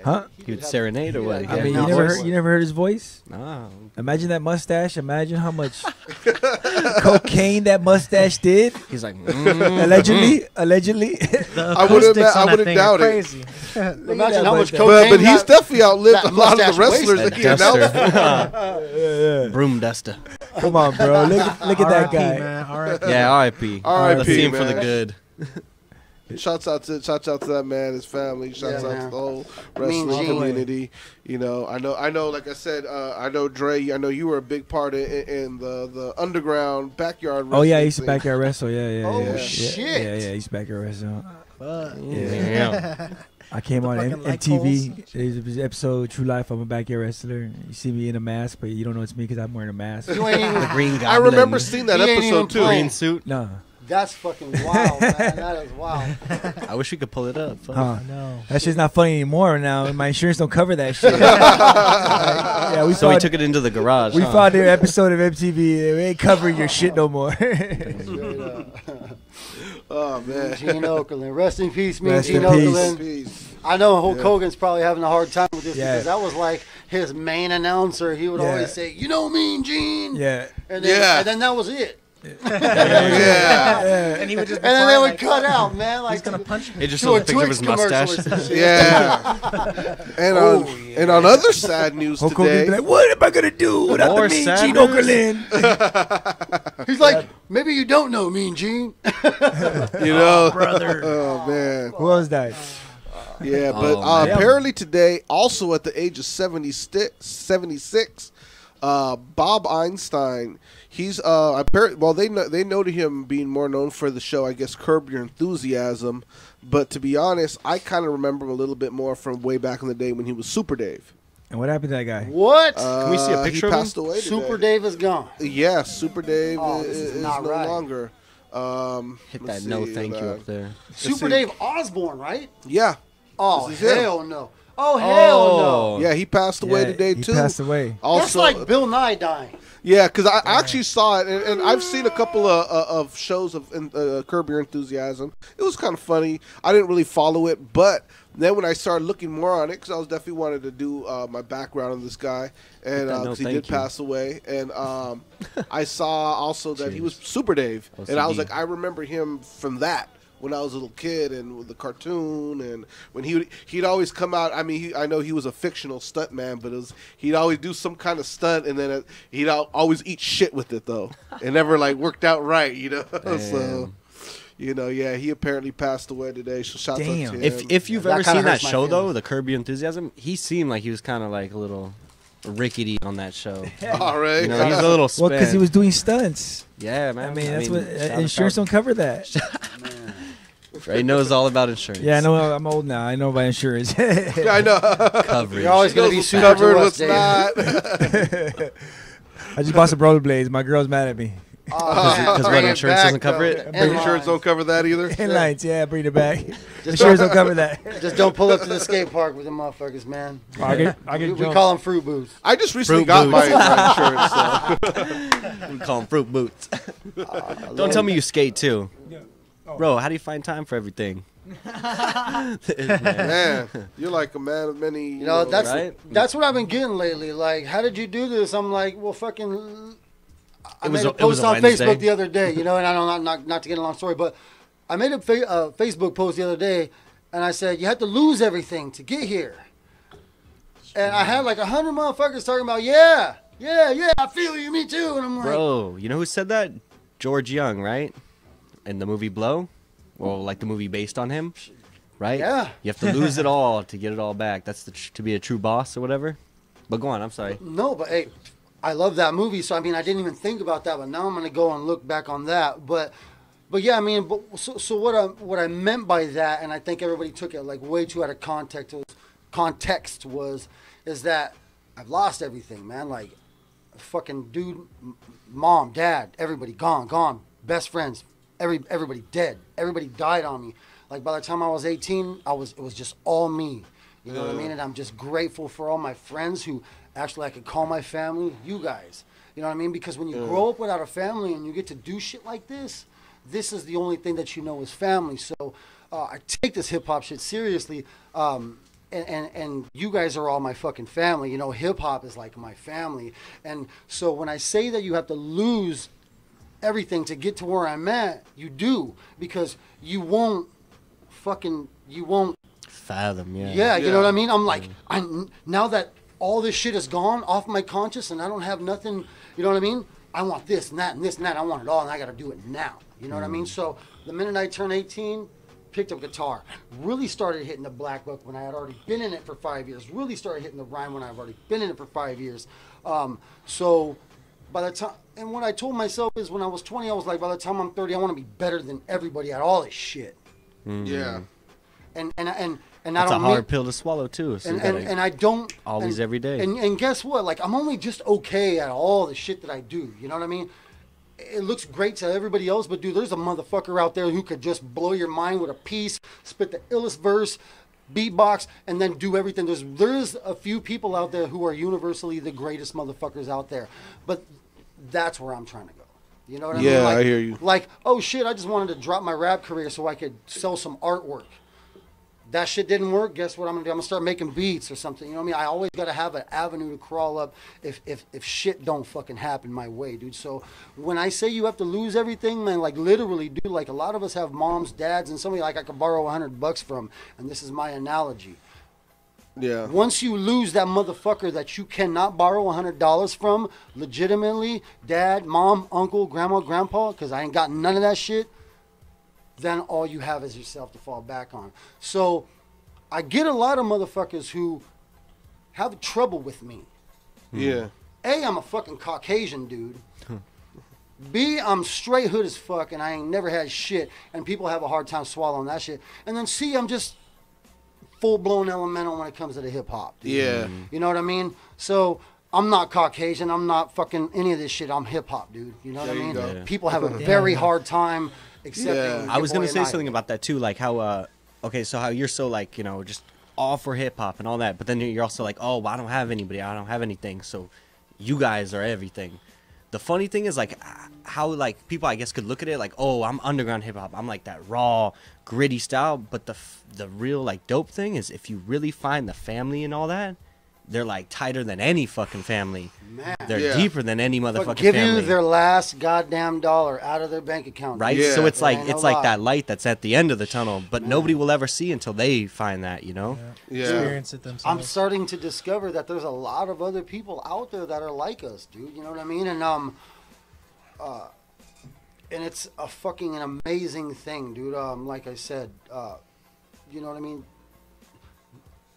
huh? He would serenade or what? I Yeah, mean, no, you never heard his voice? Ah, Imagine that mustache. Imagine how much cocaine that mustache did. he's like, Allegedly. The I wouldn't acoustics on that wouldn't thing doubt are it. crazy. Imagine how much But- cocaine. but he's that- definitely outlived that a lot of the mustache wrestlers wasted. that he announced. duster. Broom duster. Come on, bro. Look at that R.I.P., guy. man. R.I.P. Yeah, R.I.P. R.I.P., Let's see him for man. the good. Shouts out to that man, his family. Shouts Yeah, out to man. the whole Mean wrestling Gene. community. You know, I know. Like I said, I know Dre. I know you were a big part in the underground backyard. Oh yeah, I wrestling used to scene. backyard wrestle. Yeah. Oh, yeah. shit. Yeah, I used to backyard wrestle. Fuck. Yeah. I came on fucking light MTV. There's an episode True Life. I'm a backyard wrestler. You see me in a mask, but you don't know it's me because I'm wearing a mask. You ain't even, The Green Goblin. I remember seeing that He ain't even episode too. playing. Green suit. No. that's fucking wild, man. That is wild. I wish we could pull it up. Fuck. Huh. No. That shit's not funny anymore now. My insurance don't cover that shit. Yeah, we So we found, took it into the garage. we huh? found an episode of MTV. We ain't covering your shit no more. Straight up. Oh man. Gene Okerlund. Rest in peace, me, Rest Gene in peace. Okerlund. Peace. I know Hulk Yeah. Hogan's probably having a hard time with this Yeah. because that was like his main announcer. He would Yeah. always say, "You know Mean Gene," Yeah. and then, Yeah. and then that was it. Yeah. And he would just And then they would like, cut out, man. Like He's gonna punch me. It just to a shows a picture of Twix his commercial or mustache. some shit. Yeah. And Oh, on and on other sad news Hulk Hogan today. be like, what am I going to do without More the mean sad Gene news? Okerlund? He's like, maybe you don't know Mean Gene. You know, brother. Oh man. Who else died? Yeah, but Oh, man. apparently today, also at the age of 76, Bob Einstein, he's they noted him being more known for the show, I guess, Curb Your Enthusiasm. But to be honest, I kind of remember him a little bit more from way back in the day when he was Super Dave. And what happened to that guy? What? Can we see a picture of him? He passed away today. Super Dave is gone. Yeah, Super Dave is no right. longer. Hit that no thank you up there. Super Dave Osborne, right? Yeah. Oh, This is him. hell no. Oh, hell no. Yeah, he passed away today, he too. passed away. Also, That's like Bill Nye dying. Yeah, because I actually saw it, and I've seen a couple of shows of Curb Your Enthusiasm. It was kind of funny. I didn't really follow it, but then when I started looking more on it, because I was definitely wanted to do my background on this guy, and because he did pass away, and I saw also that he was Super Dave, and I was like, I remember him from that. When I was a little kid and with the cartoon, and when he'd always come out. I mean, I know he was a fictional stunt man, but he'd always do some kind of stunt, and then he'd always eat shit with it though. It never like worked out right, you know. So, you know, yeah, he apparently passed away today. So shout out to him. If you've ever seen that show though, the Curb Your Enthusiasm, he seemed like he was kind of like a little rickety on that show. All right, you know, he's a little spent. Well, because he was doing stunts. Yeah, man. I mean, that's what insurance don't cover that. Ray knows all about insurance. Yeah, I know. I'm old now. I know about insurance. Yeah, I know. Coverage. You're always going to be super covered. What's not? I just bought some rollerblades. My girl's mad at me. Because what, insurance doesn't cover it? Insurance don't cover that either? Inlines, yeah, bring it back. Insurance don't cover that. Just don't pull up to the skate park with them motherfuckers, man. We call them fruit boots. I just recently got my insurance. We call them fruit boots. Don't tell me you skate, too. Bro, how do you find time for everything? Man, you're like a man of many. You know, that's what I've been getting lately. Like, how did you do this? I'm like, well, fucking. I made a post on Facebook the other day. You know, and I don't not to get a long story, but I made a Facebook post the other day, and I said you had to lose everything to get here. And I had like 100 motherfuckers talking about, yeah, I feel you, me too. And I'm like, bro, you know who said that? George Young, right? In the movie Blow, well, like the movie based on him, right? Yeah. You have to lose it all to get it all back. That's to be a true boss or whatever. But go on, I'm sorry. No, but hey, I love that movie. So I mean, I didn't even think about that, but now I'm gonna go and look back on that. But yeah, I mean, so what I meant by that, and I think everybody took it like way too out of context. Is that I've lost everything, man. Like, fucking dude, mom, dad, everybody gone, best friends. Everybody dead. Everybody died on me. Like, by the time I was 18, it was just all me. You know what I mean? And I'm just grateful for all my friends who actually I could call my family, you guys. You know what I mean? Because when you grow up without a family and you get to do shit like this is the only thing that you know is family. So I take this hip hop shit seriously. And you guys are all my fucking family. You know, hip hop is like my family. And so when I say that you have to lose everything to get to where I'm at, you do, because you won't fathom. Yeah, you know what I mean? I'm like, now that all this shit is gone off my conscience and I don't have nothing, you know what I mean? I want this and that and this and that. I want it all, and I got to do it now. You know what I mean? So the minute I turned 18, picked up guitar, really started hitting the black book when I had already been in it for 5 years, really started hitting the rhyme when I've already been in it for 5 years. So by the time, and what I told myself is when I was 20, I was like, by the time I'm 30, I want to be better than everybody at all this shit. Yeah. And I That's don't a hard pill to swallow too. So and I don't always every day. And guess what? Like, I'm only just okay at all the shit that I do. You know what I mean? It looks great to everybody else, but dude, there's a motherfucker out there who could just blow your mind with a piece, spit the illest verse, beatbox, and then do everything. There's a few people out there who are universally the greatest motherfuckers out there, but that's where I'm trying to go. You know what I mean? Yeah, Like, I hear you. Like, oh shit, I just wanted to drop my rap career so I could sell some artwork. That shit didn't work. Guess what I'm gonna do? I'm gonna start making beats or something. You know what I mean? I always gotta have an avenue to crawl up if shit don't fucking happen my way, dude. So when I say you have to lose everything, man, like literally, dude, like a lot of us have moms, dads, and somebody like I could borrow $100 from, and this is my analogy. Yeah. Once you lose that motherfucker that you cannot borrow $100 from, legitimately, dad, mom, uncle, grandma, grandpa, because I ain't got none of that shit, then all you have is yourself to fall back on. So I get a lot of motherfuckers who have trouble with me. Yeah. A, I'm a fucking Caucasian dude. B, I'm straight hood as fuck, and I ain't never had shit, and people have a hard time swallowing that shit. And then C, I'm just full-blown elemental when it comes to the hip-hop. Yeah. You know what I mean? So I'm not Caucasian. I'm not fucking any of this shit. I'm hip-hop, dude. You know what I mean? Yeah. People have a very hard time accepting. I was going to say something about that, too, like how, okay, so how you're so, like, you know, just all for hip-hop and all that, but then you're also like, oh, well, I don't have anybody. I don't have anything, so you guys are everything. The funny thing is, like, how, like, people, I guess, could look at it like, oh, I'm underground hip-hop. I'm, like, that raw, gritty style. But the real, like, dope thing is if you really find the family and all that, they're, like, tighter than any fucking family. Man. They're deeper than any motherfucking give family. you their last goddamn dollar out of their bank account. Right? Yeah. So it's like lie. that light that's at the end of the tunnel, but nobody will ever see until they find that, you know? Yeah. Experience it themselves. I'm starting to discover that there's a lot of other people out there that are like us, dude. You know what I mean? And it's a fucking an amazing thing, dude. Like I said, you know what I mean?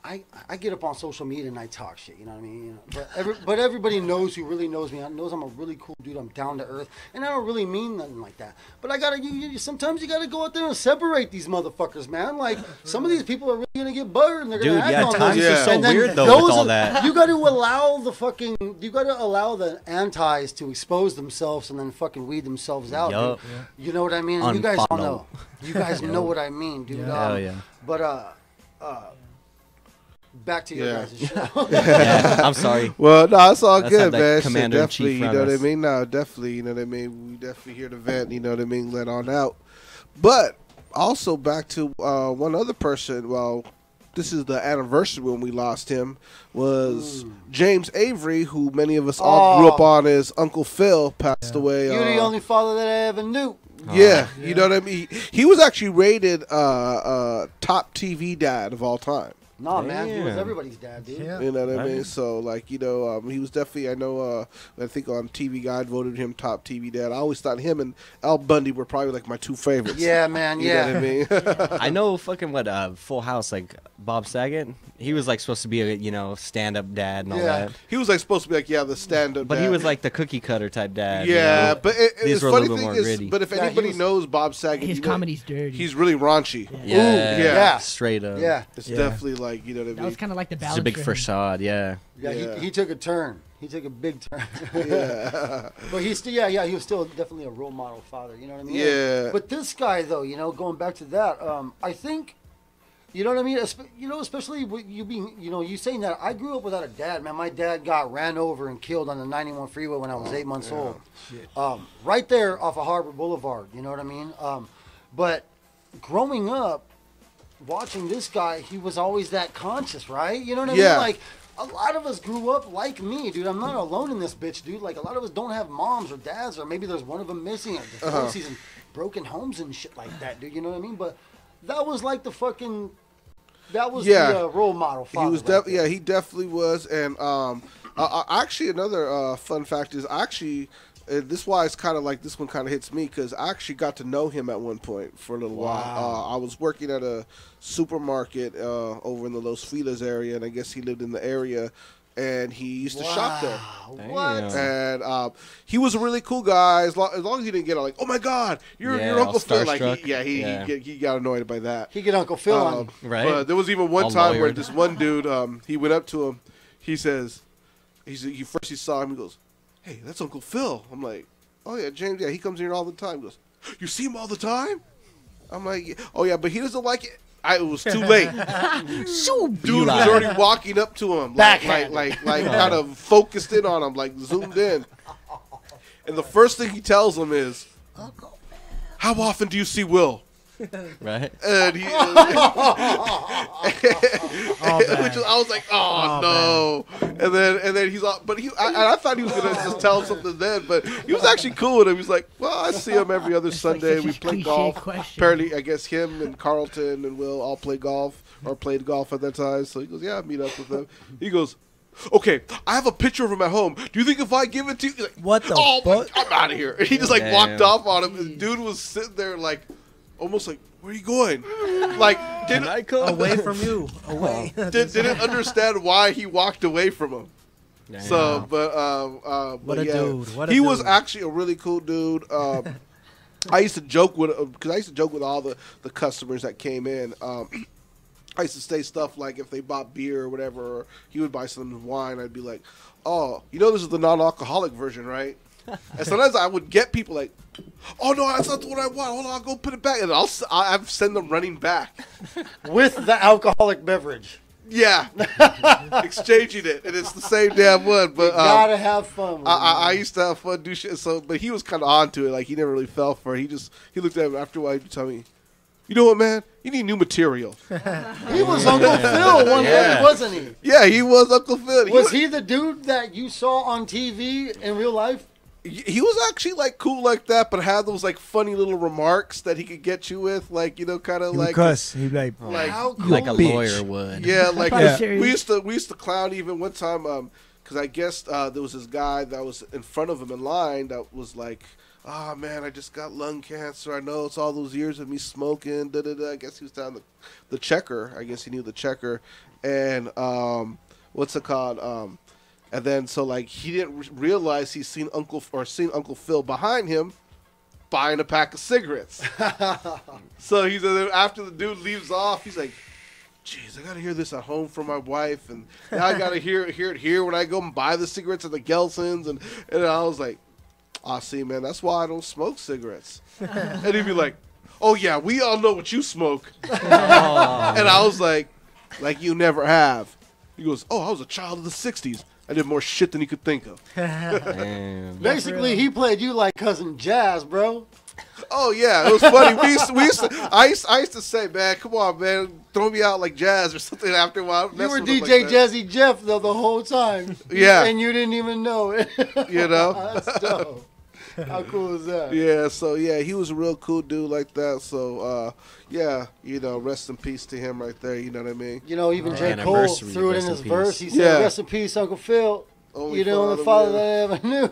I get up on social media and I talk shit, you know what I mean? You know, but everybody knows who really knows me. Knows I'm a really cool dude. I'm down to earth, and I don't really mean nothing like that. But I gotta, sometimes you gotta go out there and separate these motherfuckers, man. Like some of these people are really gonna get buttered and they're gonna act on times those. are so And then weird though those with all are- that. You gotta allow the antis to expose themselves and then fucking weed themselves out. Yup. Dude. You know what I mean? And you guys all Unfollow. know. You guys know what I mean, dude. Hell yeah. But back to your guys' show. Yeah, I'm sorry. Well, no, it's all Let's good, have that man. Shit, Commander-in-Chief definitely, you run know what I us. mean? No, definitely, you know what I mean? We definitely here to vent, you know what I mean? Let on out. But also back to one other person, well, this is the anniversary when we lost him, was James Avery, who many of us all grew up on as Uncle Phil, passed away. You're the only father that I ever knew. Yeah, you know what I mean? He was actually rated top TV dad of all time. Nah, man, he was Damn. everybody's dad, dude. Yeah. You know what I mean? Right. So, like, you know, he was definitely, I think on TV Guide voted him top TV dad. I always thought him and Al Bundy were probably like my two favorites. Yeah, man, You yeah. know what I mean? I know fucking Full House, like Bob Saget. He was like supposed to be a stand-up dad and all Yeah. that, He was like supposed to be like, the stand-up but dad. he was like the cookie cutter type dad. Yeah, you know? but These the were a funny little bit thing more is, gritty. but if Yeah, he anybody was- knows Bob Saget, His you know, comedy's dirty. he's really raunchy. yeah, yeah. straight up. Yeah. It's Yeah. definitely like, you know what I That was mean? kind of like the It's balance. a big for him. facade. Yeah. Yeah, Yeah. He took a turn. He took a big turn. Yeah. But he's still, he was still definitely a role model father. You know what I mean? Yeah. But this guy, though, going back to that, I think, you know what I mean? Especially with you being, you saying that. I grew up without a dad, man. My dad got ran over and killed on the 91 freeway when I was 8 months old. Right there off of Harbor Boulevard. You know what I mean? But growing up, watching this guy, he was always that conscious, right? You know what I Yeah. mean? Like, a lot of us grew up like me, dude. I'm not alone in this bitch, dude. Like, a lot of us don't have moms or dads, or maybe there's one of them missing, or divorces and broken homes and shit like that, dude. You know what I mean? But that was like the fucking, that was the role model father. He was right there. he definitely was. And actually, another fun fact is this is why it's kind of like this one kind of hits me, because I actually got to know him at one point for a little while. I was working at a supermarket over in the Los Feliz area, and I guess he lived in the area, and he used to shop there. What? And he was a really cool guy. As long as he didn't get like, oh my God, you're all Uncle Phil. Like, starstruck. he got annoyed by that. He get Uncle Phil on him. Right. But there was even one All time where lawyered. this one dude, he went up to him. He says, he saw him. He goes, "Hey, that's Uncle Phil." I'm like, "Oh yeah, James. Yeah, he comes here all the time." He goes, "You see him all the time?" I'm like, "Oh yeah, but he doesn't like it." It was too late. Dude was already walking up to him, like kind of focused in on him, like zoomed in. And the first thing he tells him is, "How often do you see Will?" Right. And he, which I was like, "Oh, no!" And then he's all, but I thought he was gonna just tell him something then, but he was actually cool with him. He's like, "Well, I see him every other Sunday. such We a play cliche golf." question. Apparently, I guess him and Carlton and Will all play golf or played golf at that time. So he goes, "Yeah, I meet up with them." He goes, "Okay, I have a picture of him at home. Do you think if I give it to you?" He's like, What the "Oh, fuck? I'm out of here." And he just like walked off on him. And the dude was sitting there like, almost like, "Where are you going?" Like, Away from you. Away. didn't understand why he walked away from him. Damn. So, What a yeah, dude. What a he was dude. actually a really cool dude. I used to joke with because I used to joke with all the customers that came in. I used to say stuff like if they bought beer or whatever, or he would buy some wine, I'd be like, "Oh, you know this is the non-alcoholic version, right?" And sometimes I would get people like, "Oh no, that's not what I want. Hold on, I'll go put it back," and I'll send them running back with the alcoholic beverage. Yeah, exchanging it, and it's the same damn one. But you gotta have fun. With I used to have fun, do shit. So, but he was kind of onto it. Like he never really fell for it. He looked at me after a while. He'd tell me, "You know what, man? You need new material." He was Uncle Phil one day, wasn't he? Yeah, he was Uncle Phil. Was he the dude that you saw on TV in real life? He was actually like cool like that, but had those like funny little remarks that he could get you with, like kind of like cuss. He'd be like like a lawyer would. Yeah, like we used to clown even one time, because I guess there was this guy that was in front of him in line that was like, "Oh man, I just got lung cancer. I know it's all those years of me smoking." Da da da. I guess he was down the checker. I guess he knew the checker, and what's it called? And then, so like he didn't realize he's seen Uncle Phil behind him buying a pack of cigarettes. So he's after the dude leaves off, he's like, "Jeez, I gotta hear this at home from my wife, and now I gotta hear it here when I go and buy the cigarettes at the Gelsons." And I was like, "Ah, see, man, that's why I don't smoke cigarettes." And he'd be like, "Oh yeah, we all know what you smoke." And I was like you never have. He goes, "Oh, I was a child of the '60s. I did more shit than you could think of." Basically, he played you like Cousin Jazz, bro. Oh yeah, it was funny. I used to say, "Man, come on, man, throw me out like Jazz or something." After a while, you were DJ Jazzy Jeff though the whole time. Yeah, and you didn't even know it. You know, that's dope. How cool is that? Yeah, so yeah, he was a real cool dude like that. So yeah, rest in peace to him right there. You know what I mean? Even J. Cole threw it in his verse. He said, "Rest in peace, Uncle Phil. You're the only father that I ever knew."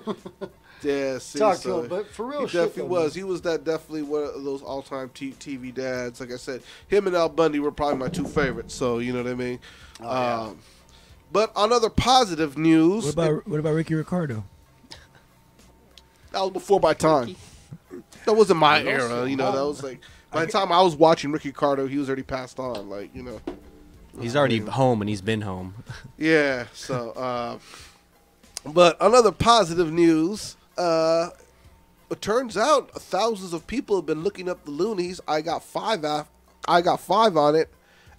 Yeah, see, talk to him, but for real, he definitely was. He was definitely one of those all-time TV dads. Like I said, him and Al Bundy were probably my two favorites. So you know what I mean. Yeah. But on other positive news, what about Ricky Ricardo? That was before my time. That wasn't my era, That was like by the time I was watching Ricky Ricardo, he was already passed on. He's already home and he's been home. Yeah. So, but on other positive news, it turns out thousands of people have been looking up the Loonies. I got five on it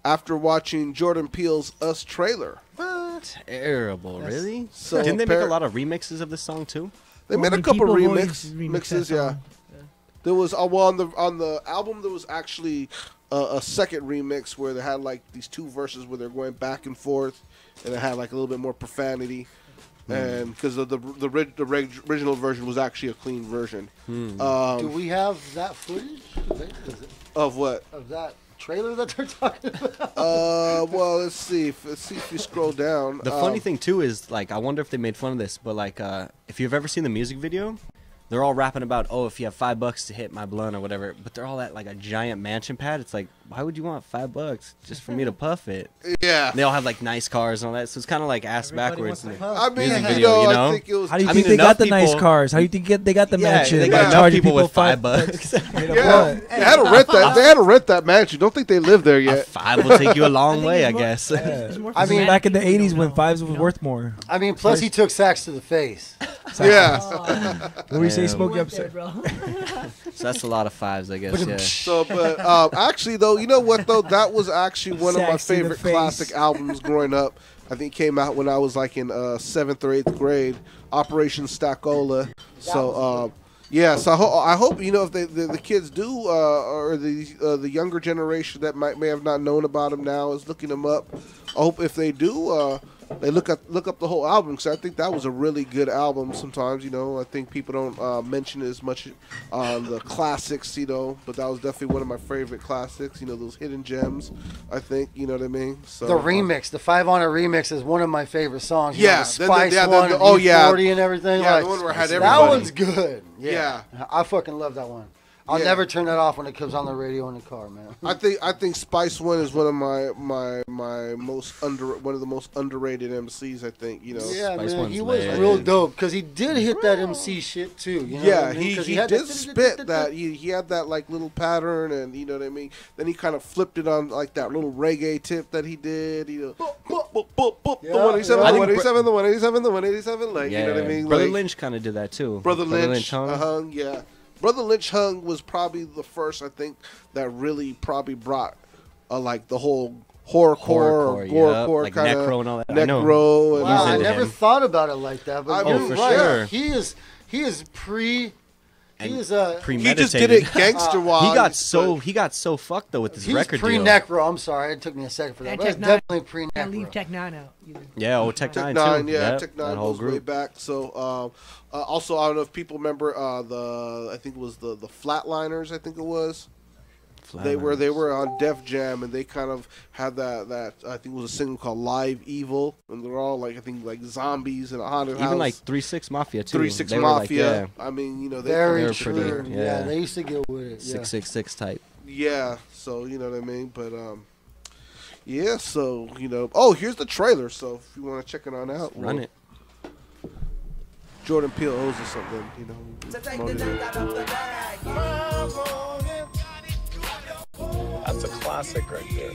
after watching Jordan Peele's Us trailer. What? Terrible, really? So didn't they make a lot of remixes of this song too? They made a couple remixes, yeah. There was on the album there was actually a second remix where they had like these two verses where they're going back and forth, and it had like a little bit more profanity, and because the original version was actually a clean version. Do we have that footage? Of what? Of that trailer that they're talking about? Well, let's see if you scroll down. The funny thing too is I wonder if they made fun of this, but if you've ever seen the music video, they're all rapping about, "Oh, if you have $5 to hit my blunt or whatever," but they're all at a giant mansion pad. It's like, why would you want $5 just for me to puff it? Yeah. And they all have nice cars and all that, so it's kind of ass backwards. I mean, music video, I think it was. How do you think they got the nice cars? How do you think they got the mansion? They got enough people with $5. Yeah, they had to rent that. They had to rent that mansion. Don't think they live there yet. $5 will take you a long way, I guess. I mean, back in the '80s when fives was worth more. I mean, plus he took sacks to the face. Yeah. What do you say, Smokey? Upset. So that's a lot of fives, I guess. Yeah. So, but actually, though, you know what though? That was actually one of my favorite classic albums growing up. I think it came out when I was in 7th or 8th grade. Operation Stackola. So, yeah. So I hope if the kids do, or the younger generation that may have not known about them now is looking them up. I hope if they do, they look up the whole album, because I think that was a really good album. Sometimes, I think people don't mention it as much on the classics, but that was definitely one of my favorite classics. Those hidden gems. I think you know what I mean. So the remix, the 5 on a remix, is one of my favorite songs. Yeah, the Spice one, oh yeah, 40 and everything. Yeah, the one where I had that one's good. Yeah, I fucking love that one. I'll Yeah. never turn that off when it comes on the radio in the car, man. I think Spice One is one of my most one of the most underrated MCs. I think Yeah, Spice man, One's he was lit. real dope because he did hit that MC shit too. You know yeah, what I mean? 'Cause he had did that- spit that. He had that like little pattern, and you know what I mean. Then he kind of flipped it on like that little reggae tip that he did. The 187, yeah. the 187, the 187, the 187. Like Yeah, you know what I mean. Brother Like, Lynch kind of did that too. Brother Lynch hung. hung, yeah. Brother Lynch hung was probably the first, I think, that really probably brought like the whole horrorcore or gorecore like kind of necro and all that. I know. necro. And Wow, I into never him. thought about it like that. But I you're mean, for right. sure. He is premeditated. He just did it gangster wise. He got so fucked though with his He's record deal. pre-necro. I'm sorry, it took me a second for that. And But Tech it's Nine. definitely Can't leave pre-necro. Tech 9 out either. Yeah, Tech Tech 9 Nine, too. yeah, Yep, Tech that 9 whole goes way group. back. So, also, I don't know if people remember I think it was the Flatliners. I think it was. They were on Def Jam, and they kind of had that I think it was a single called Live Evil, and they're all like I think like zombies in a haunted house. Even like 3-6 Mafia too. 3-6 They were like, Mafia. yeah, I mean, they Very were true. pretty- Yeah. yeah. They used to get with it. Yeah. 666 type. Yeah, so you know what I mean, but yeah, so oh, here's the trailer. So if you want to check it on out, Run it. Jordan Peele owes us something, promoted it. That's a classic right there.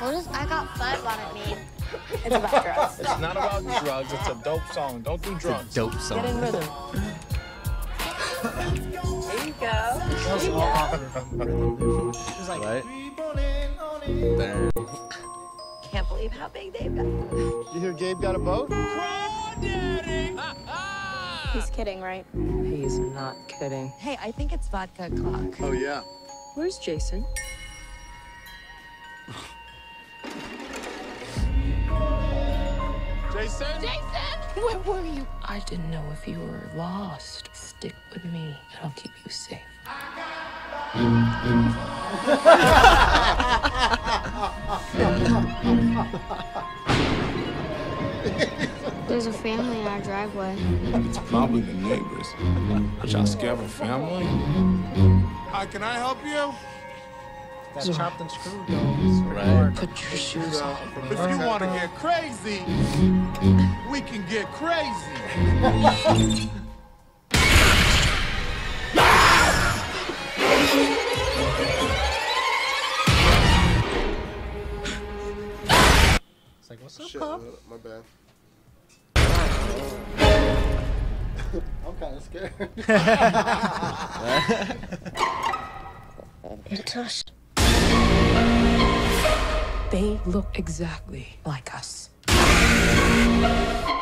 What does I got five on it mean? It's about drugs. It's not about drugs. It's a dope song. Don't do drugs. Dope song. Get in rhythm. There you go. It's like, Right? Damn. Can't believe how big they've got. You hear Gabe got a boat? He's kidding, right? He's not kidding. Hey, I think it's vodka o'clock. Oh yeah. Where's Jason? Jason? Where were you? I didn't know if you were lost. Stick with me, and I'll keep you safe. There's a family in our driveway. It's probably the neighbors. But y'all scared of a family? Hi, can I help you? That chopped and screwed though. Right. Put your shoes on. If you want to get crazy, we can get crazy. It's like, what's up, Shit, Pop? my bad. I'm kind of scared. Touch. They look exactly like us.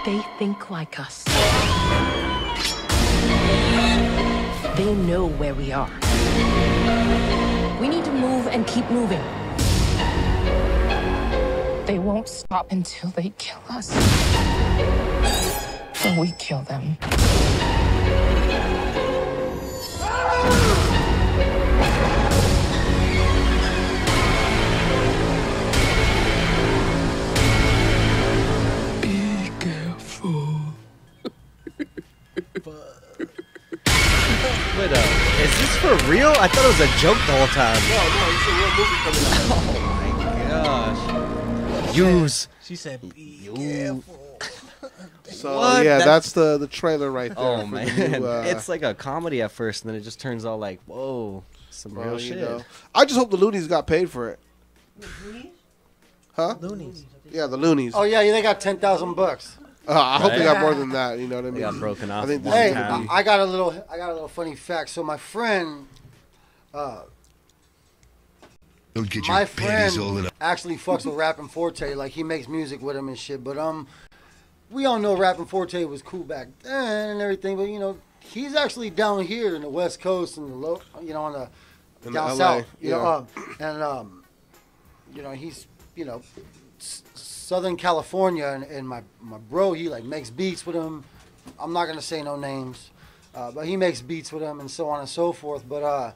They think like us. They know where we are. We need to move and keep moving. They won't stop until they kill us. Or we kill them. Be careful. Wait, is this for real? I thought it was a joke the whole time. No, it's a real movie coming out. Oh my gosh. Use. She said, be careful. So What? yeah, that's the trailer right there. Oh for man, the new, it's like a comedy at first, and then it just turns all like, whoa, some real well, shit. I just hope the Loonies got paid for it. Huh? Loonies. Yeah, the Loonies. Oh yeah, they got $10,000. I hope they Right. got more than that. You know what I mean? They got broken off. I think this one Hey, is time. I got a little funny fact. So my friend, Don't get my your panties all in friend a... actually fucks with Rappin' Forte. Like he makes music with him and shit. But we all know Rappin' Forte was cool back then and everything. But he's actually down here in the West Coast and on the In down LA, south. yeah. He's Southern California, and my bro, he like makes beats with him. I'm not gonna say no names, but he makes beats with him and so on and so forth. But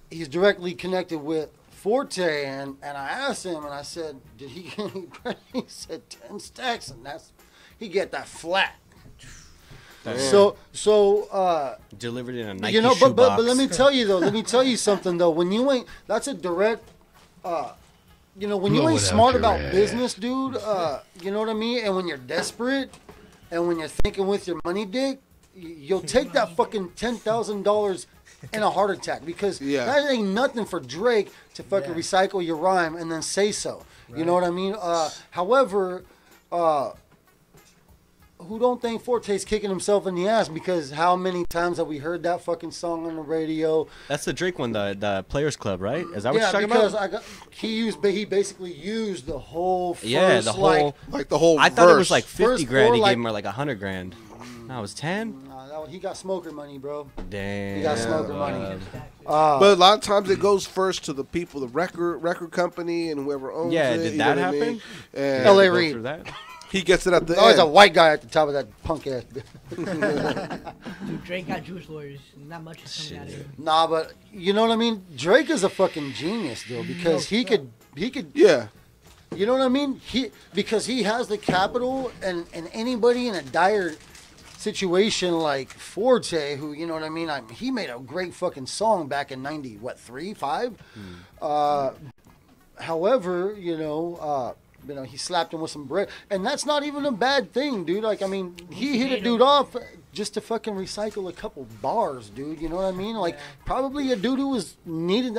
he's directly connected with Forte, and I asked him, and I said, did he get any credit? He said 10 stacks, and he get that flat. Damn. So delivered in a Nike you know, shoe but box. let me tell you though. Let me tell you something though. When you ain't, that's a direct. You know, when you Blow ain't it out smart your about ass. business, dude. You know what I mean. And when you're desperate, and when you're thinking with your money, dick, you'll take that fucking $10,000 and a heart attack because that ain't nothing for Drake to fucking recycle your rhyme and then say so. Right. You know what I mean? However, who don't think Forte's kicking himself in the ass? Because how many times have we heard that fucking song on the radio? That's the Drake one, the Players Club, right? Is that what you're talking because about? he basically used the whole first, the whole like the whole. I thought it was like 50 First grand. four, He like- gave him like 100 grand. No, it was 10. He got smoker money, bro. Damn. He got smoker money. But a lot of times it goes first to the people, the record company, and whoever owns it. Yeah, did you that know what I happen? mean? And L.A. Reid. He gets it at the Always end. a white guy at the top of that punk ass. Dude, Drake got Jewish lawyers. Not much is coming out of him. Nah, but you know what I mean? Drake is a fucking genius, though, because he could. Yeah. You know what I mean? Because he has the capital, and anybody in a dire situation like Forte, who, you know what I mean? He made a great fucking song back in 93, 5. However, you know, he slapped him with some bread, and that's not even a bad thing, dude. Like, I mean, he hit a dude off just to fucking recycle a couple bars, dude. You know what I mean? Like, probably a dude who needed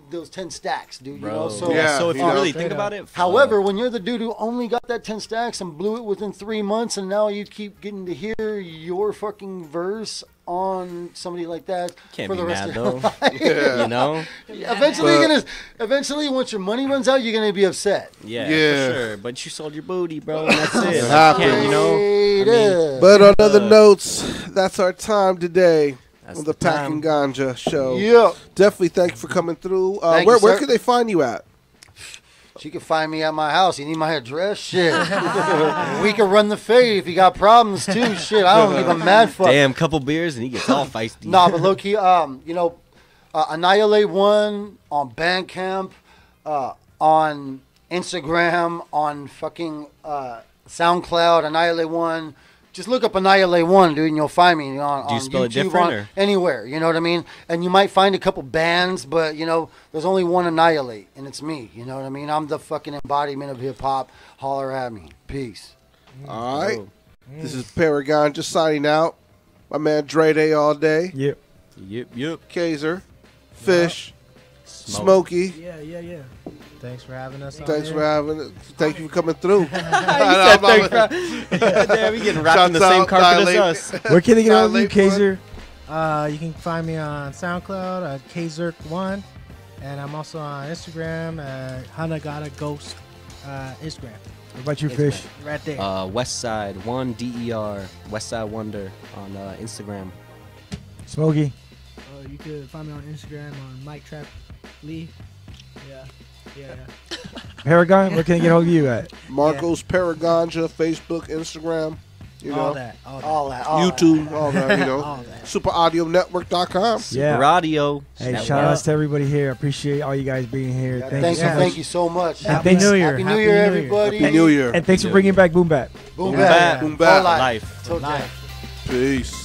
those 10 stacks, dude. Bro. You know, so So if you really think about it, however, when you're the dude who only got that 10 stacks and blew it within 3 months, and now you keep getting to hear your fucking verse on somebody like that Can't for be the rest mad, of your though. life. You know? Eventually, once your money runs out, you're gonna be upset. Yeah, for sure. But you sold your booty, bro, and that's it. It Like, you can't, you know? I mean, But on other notes, that's our time today That's on the the Pack time. and Ganja show. Yeah. Definitely thank you for coming through. Thank Where you, sir. can they find you at? She can find me at my house. You need my address? Shit. We can run the fade if you got problems too. Shit, I don't give a mad fuck. Damn, couple beers and he gets all feisty. Nah, but low key, you know, NIL8 on Bandcamp, on Instagram, on fucking SoundCloud, NIL8. Just look up NIL8, dude, and you'll find me on, Do you on spell it YouTube, different, on or? anywhere. You know what I mean? And you might find a couple bands, but you know, there's only one Annihilate, and it's me. You know what I mean? I'm the fucking embodiment of hip hop. Holler at me. Peace. All right. This is Paragon just signing out. My man Dre Day all day. Yep. Kazer, Fish, Smokey. Yeah. Thanks for having us. Thanks for having it. Thank you for coming through. Damn, we getting wrapped in the same carpet as us. Where can they get hold of you, Kazer? You can find me on SoundCloud, Kazer1, and I'm also on Instagram, Hanagata Ghost Instagram. What about you, Fish? Right there. Westside 1 DER, Westside Wonder on Instagram. Smokey. You could find me on Instagram on Mike Trap Lee. Yeah. Paragon, where can they get hold of you at? Marcos Paraganja, Facebook, Instagram. You know, all that. YouTube, all that, you know. All that. SuperAudioNetwork.com. Yeah. Super Audio. Hey, shout outs to everybody here. I appreciate all you guys being here. Thank you so much. Happy New Year. Happy New Year, everybody. Happy New Year. And thanks for bringing back Boom Bap. Boom Bap. Boom Bap. For Life. Till death. Peace.